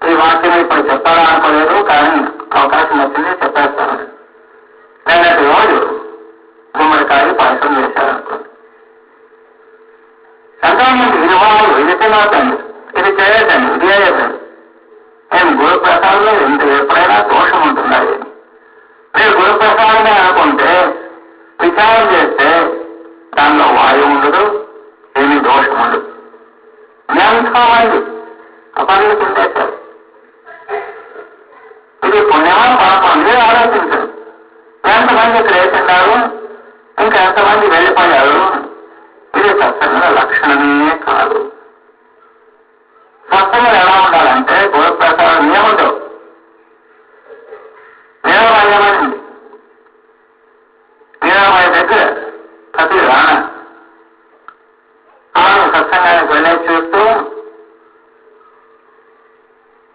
ఈ వాక్యం ఇప్పుడు చెప్పాలనుకోలేదు, కానీ అవకాశం వచ్చింది చెప్పేస్తాను. నిన్నటి రోజు గుమ్మడికాయ పాయసం చేశారనుకోండి. ఎంతోమంది ఉంటే విచారం చేస్తే దానిలో వాయువు ఉండదు, ఏమీ దోషం ఉండదు. ఎంతోమంది అపర్లు చింతేశారు. ఇది పుణ్యమా పాపం అనేది ఆలోచించరు. ఎంతమంది గ్రహిస్తున్నారు, ఇంకా ఎంతమంది వెళ్ళిపోయారు. ఇది సత్సంగ లక్షణమే కాదు. సత్సంగం ఎలా ఉండాలంటే గురుప్రసాదం నియమంతో నియమమైంది. నియమమైన దగ్గర ప్రతి రాణ ఆమె సత్సంగానికి వెళ్ళే చూస్తూ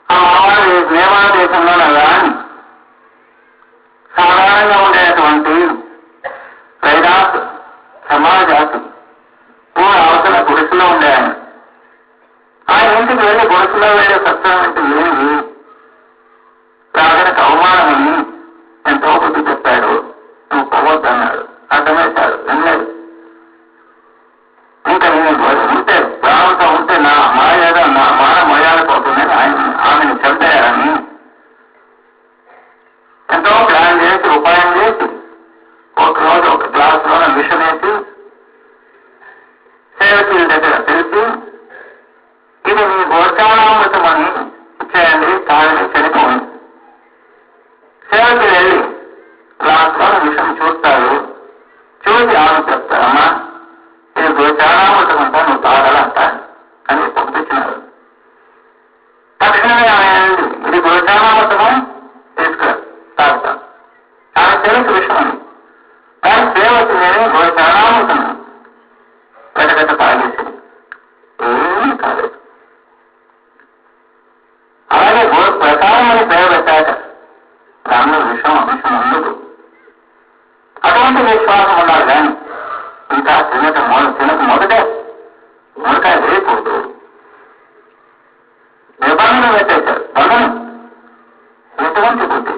ఆ మామూలు నియమాదేశంలో రాని సాధారణంగా ఉండేటువంటి వేదాంత సమాజాతి అవతల గుడిసెలో ఉండేవాడు. ఆయన ఇంటికి వెళ్ళి గుడిసెలో వెళ్ళే సత్సంగం అంటే ఏమి రాగనికి అవమానమని ఎంతో బుద్ధి చెప్పాడు. నువ్వు పోవద్దన్నాడు. అర్థమేశాడు, వినలేదు. ఇంకా నేను ఉంటే ప్రాణంతో ఉంటే నా మాయగా నా మాన మర్యాదపోతుందని ఆమెను చంపేయాలని ఎంతో ప్లాన్ చేసి ఉపాయం చేసి ఒకరోజు ఒక గ్లాసులో విషం వేసి సేవకుల దగ్గర తెలిసి ఇది మీ గోచారామృతం అని ఇచ్చేయండి, తాగని చనిపోయింది. సేవకులు వెళ్ళి గ్లాసులో విషం చూస్తారు. చూసి ఆమె చెప్తారమ్మా ఇది గోచారామృతం అంతా నువ్వు తాగాలంట అని పంపించినారు. తక్షణమే ఆమె ఇది గోచారామృతము తీసుకురా తాగుతాను. ఆమె తెలుసు విషయం అని. కానీ సేవకు నేను గోచారామృతం గటగట తాగేసింది. ఏమీ కాలేదు. అలాగే ప్రసాదమని పేరు పెట్టాక దానిలో విషం ఉండదు. అటువంటి విశ్వాసం ఉండాలి. కానీ ఇంకా తినక మొదటే మునకాయ వేయకూడదు. నిబంధన పెట్టేశారు. బంధనం ఎటువంటి బుద్ధి.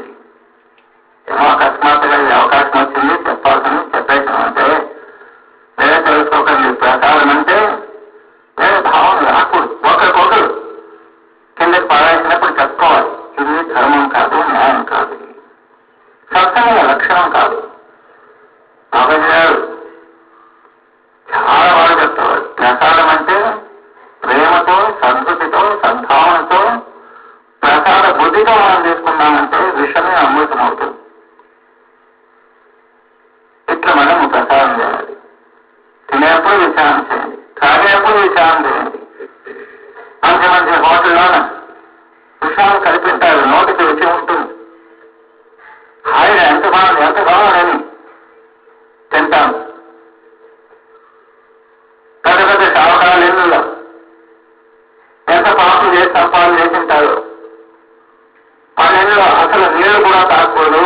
ఏమో అకస్మాత్తుగా ఈ అవకాశం వచ్చింది చెప్పాల్సింది చెప్పేసామంటే వేరే తెలుసుకోకండి. ప్రసాదం అంటే వేరే భావం రాకూడదు. ఒకరికొకరు కిందకి పారాసినప్పుడు చెప్పుకోవాలి. ఇది ధర్మం కాదు, న్యాయం కాదు, సత్సంగ లక్షణం కాదు. బాబాజీ చాలా బాగా చెప్తారు. ప్రసాదం అంటే ప్రేమతో, సంతృప్తితో, సద్భావనతో, ప్రసాద బుద్ధితో మనం తీసుకున్నామంటే విషమే అమృతం అవుతుంది. ఇట్లా మనము ప్రసాదం చేయాలి. తినేప్పుడు విచారణ చేయండి, తాగేప్పుడు విచారణ చేయండి. మంచి మంచి హోటల్లోన విషయాలు కల్పింటారు. నోటికి రుచి ఉంటుంది. హాయిగా ఎంత బాగుందని తింటాను. పెద్ద పెద్ద శావకాలు ఇళ్ళలో ఎంత పాపం చేసి సంపాదన చేసింటారు. ఆ ఇళ్ళలో అసలు నీళ్లు కూడా తాకూడదు.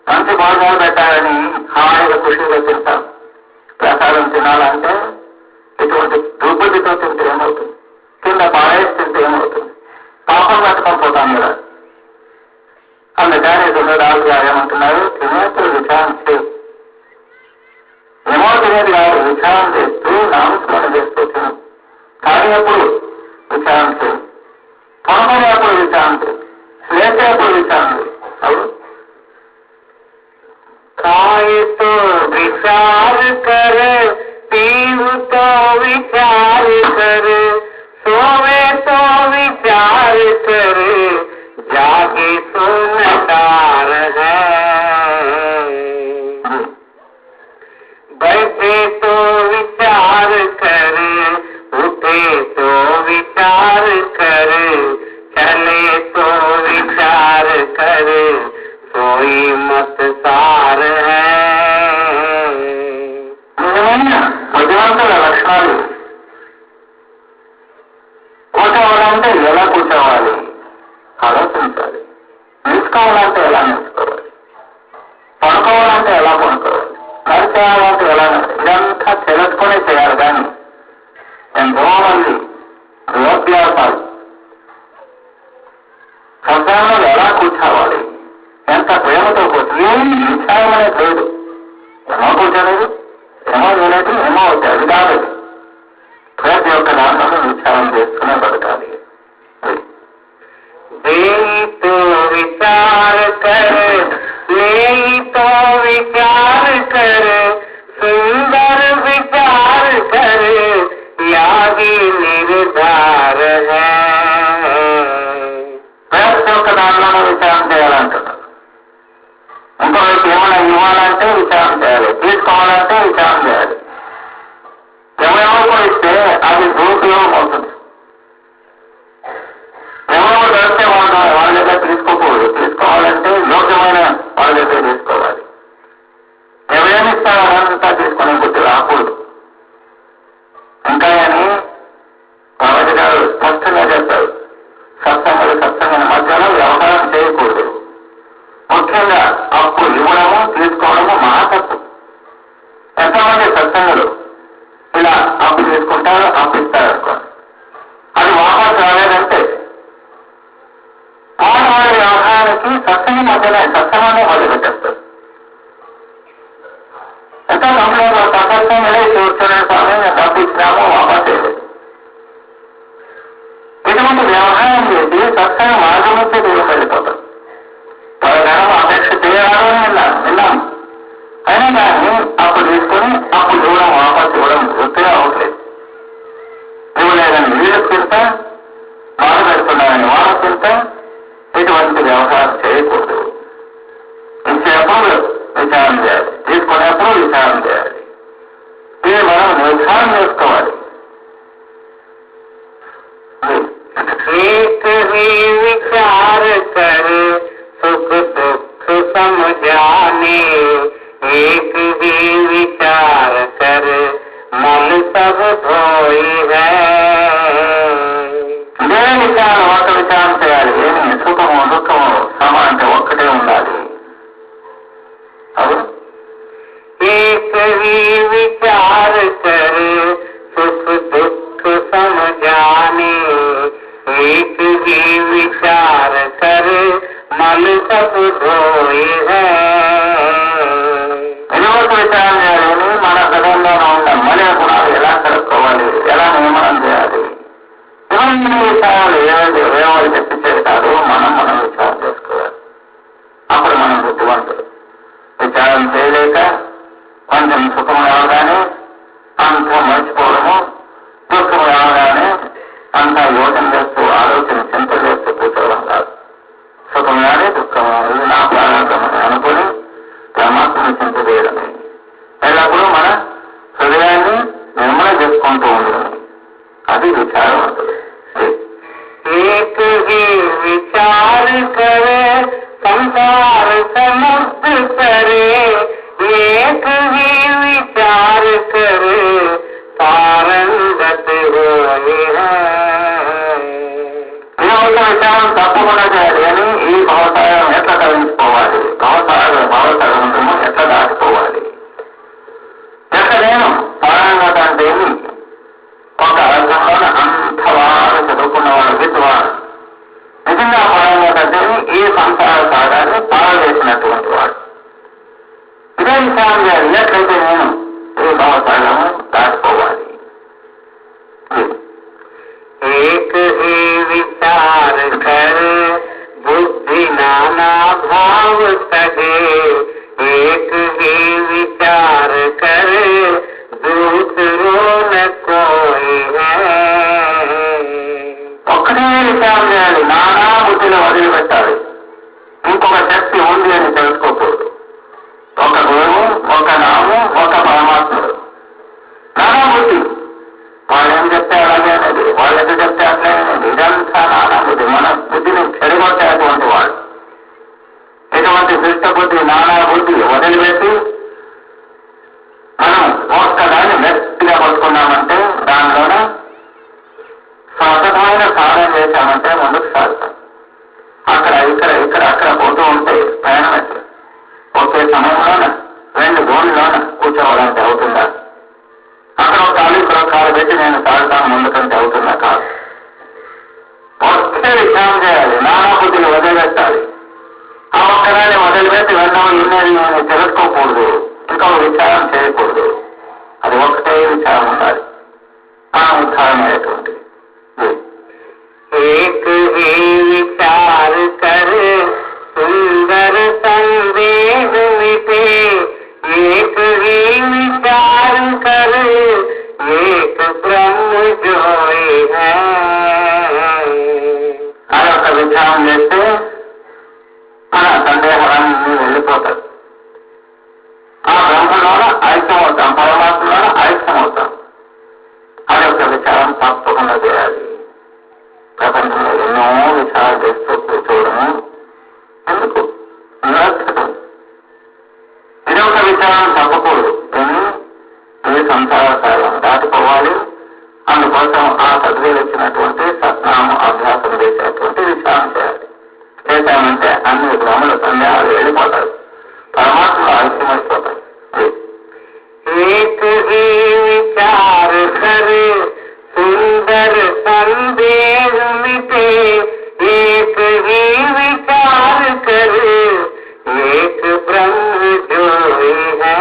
మంచి భోజనాలు పెట్టాలని హాయిగా ఖుషిగా తింటాం. ప్రసాదం తినాలంటే ఇటువంటి దుర్బుద్ధితో తింటే ఏమవుతుంది? కింద పారేసి తింటే ఏమవుతుంది? పాపం కట్టుకొని కదా. అందుకని సుందరాలు గారు ఏమంటున్నారు? తినేప్పుడు విచారణ చేసి ఏమో తినేది కాదు, విచారణ చేస్తూ నామస్మరణ చేస్తూ తిను. తాగినప్పుడు విచారణ చేయి, పొనమనేప్పుడు విచారణ చేయి, లేచేప్పుడు విచారణ చేయి. అవును, खाए तो विचार कर, पीव तो विचार कर, सोवे तो विचार कर, जागे तो नकार है। बैठे तो विचार कर, उठे तो विचार कर, चले तो विचार कर, सोई मत सार है। భగవంతుల లక్షణాలు కూర్చోవాలంటే ఎలా కూర్చోవాలి ఆలోచించాలి. నిలుచుకోవాలంటే ఎలా నిలుచుకోవాలి, పడుకోవాలంటే ఎలా పడుకోవాలి, నడిచేయాలంటే ఎలా ఇదంతా తెలుసుకునే చేయాలి. కానీ ఎంతో మంది యోగ్యాలు సత్సంగంలో ఎలా కూర్చోవాలి, ఎంత ప్రేమతో కూర్చొని ఏమి విచారం అనేది లేదు. ఏమో కూర్చోలేదు, ఏమో లేదు, ఏమో అది కాదు. ప్రతి ఒక్క దాంట్లో విచారం చేసుకునే బతకాలి. तो विचार कर, ले तो विचार కూర్చొనే స్వామి డబ్బు ఇచ్చినాము వాపస్ చేయలేదు. ఇటువంటి వ్యవహారం చేసి సత్సంగ మార్గం నుంచి దూరం వెళ్ళిపోతాం. పరగణం అపేక్ష చేయాలని విన్నాం. అయినా కానీ అప్పుడు తీసుకొని అప్పుడు దూరం వాపస్ ఇవ్వడం వృత్తిగా అవట్లేదు. ఇవ్వలేదని వీళ్ళకి తింటా, బాధ పెడుతున్నారని వాళ్ళకి తింటా, ఇటువంటి వ్యవహారం చేయకూడదు. ఇచ్చేప్పుడు విచారణ చేయాలి, తీసుకునేప్పుడు విచారణ చేయాలి. ఇది మనం నిర్ధారణ చేసుకోవాలి. एक ही विचार कर सुख दुख समझाने, एक ही विचार कर मन सब धोई है. ఇదే విచారం ఒక విచారం చేయాలి. ఏమి సుఖము దుఃఖము సమ అంటే ఒక్కటే ఉండాలి. అవును, एक ही विचार कर सुख दुख समझाने, एक ही विचार कर मन सब धोई है. ఎన్నోటి విచారం చేయాలి. మన హృదయంలో ఉన్న మలిన గుణాలు ఎలా కలుపుకోవాలి, ఎలా నియమనం చేయాలి. ఇవన్నీ విచారాలు ఏవాళ్ళు చెప్పించేది కాదు, మనం విచారం చేసుకోవాలి. అప్పుడు మనం బుద్ధివంతులు. విచారం చేయలేక కొంచెం సుఖం రావగానే అంతా మర్చిపోవడము, దుఃఖం రావగానే అంతా యోచన చేస్తూ ఆలోచన చింత చేస్తూ కూర్చోవడం కాదు. సుఖం కానీ దుఃఖం కానీ నా ప్రారంభం అనుకుని పరమాత్మను చింత చేయడమే. ఎల్లప్పుడూ మన హృదయాన్ని నిర్మల చేసుకుంటూ ఉండడం, అది విచారవంతుడు. एक ही विचार करे संसार समस्त करे, एक ही विचार करे पारंगत होई है. విచారం తప్పకుండా చేయాలి. అని ఈ భవసాయం ఎట్లా తగ్గించుకోవాలి, భవసాగరము ఎట్లా దాటిపోవాలి. ఎక్కడేను పారంగత అంటే ఒక అర్థంలోనే అంతవారు చదువుకున్నవాడు విద్వాడు. నిజంగా పారంగత అంటే ఈ సంసార సాగాన్ని పారవేసినటువంటి వాడు. ఇదే విచారం చేయాలి. ఎట్లయితే నేను ఈ భవసాగరము దాటిపోవాలి. एक ही विचार कर बुद्धि नाना भाव सगे, एक ही विचार कर दूसरों न कोई है. ఒక్కటే విచారం చేయాలి. నానా బుద్ధిని వదిలిపెట్టాలి. ఇంకొక శక్తి ఉంది అని తెలుసుకోకూడదు. ఒక గురువు, ఒక నాము, ఒక పరమాత్ముడు. నానా బుద్ధి, వాళ్ళు ఏం చెప్తే అలాగే అనేది, వాళ్ళకి చెప్తే అట్లే అనేది, ఇదంతా నానా బుద్ధి. మన బుద్ధిని చెడగొట్టేటువంటి వాడు. ఇటువంటి దుష్ట బుద్ధి, నానా బుద్ధి వదిలిపెట్టి మనం ఒక్కదాన్ని గట్టిగా పట్టుకున్నామంటే దానిలోన స్వతమైన సాధన చేశామంటే ముందుకు సాగుతాం. అక్కడ అక్కడ పోతూ ఉంటే ప్రయాణం ఎట్లా? ఒకే సమయంలోన రెండు గోళ్ళలోన కూర్చోవాలంటే అవుతుందా? అక్కడ ఒక కాలు పెట్టి నేను సాగుతాను ముందుకంటే అవుతుందా? కాదు. ఒకే విచారం చేయాలి. నానా బుద్ధిని వదిలిపెట్టాలి. ఆ ఒక్కదాన్ని వదిలిపెట్టి వెళ్ళడం ఇన్నది తెలుసుకోకూడదు, ఇంకా విచారం చేయకూడదు. అది ఒక్కటే విచారం ఉండాలి. ఆ ఉద్ధారం అయ్యేటువంటి एक ही विचार कर सुंदर संदेह मिटे, एक ही विचार कर एक ब्रह्म जोई है. అదొక విచారం చేస్తే మన సందేహాలన్నీ వెళ్ళిపోతాయి. ఆ బ్రహ్మలోన ఐక్యం అవుతాం, పరమాత్మలోన ఐక్యం అవుతాం. అదొక విచారం తప్పకుండా చేయాలి. ప్రపంచంలో ఎన్నో విచారాలు చేస్తూ కూర్చోవడము ఎందుకు? నిరర్థకం. ఇదొక విచారం తప్పకూడదు. ఈ సంసార సాగరం దాటిపోవాలి. అందుకోసం ఆ చదువులు వచ్చినటువంటి సత్నామం అభ్యాసం చేసేటువంటి విచారం చేయాలి. చేశామంటే అన్ని భ్రమల సందేహాలు వెళ్ళిపోతాయి, పరమాత్మ ఐక్యమైపోతాయి. एक ही विचार कर सुंदर संदेह मिटे, एक ही विचार कर एक ब्रह्म जोई है.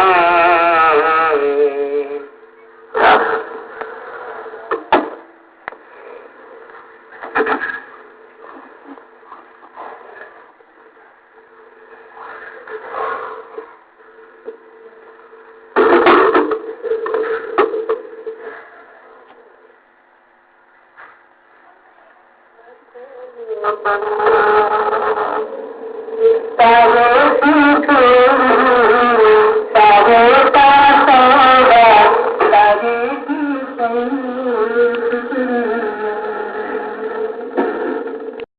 अपना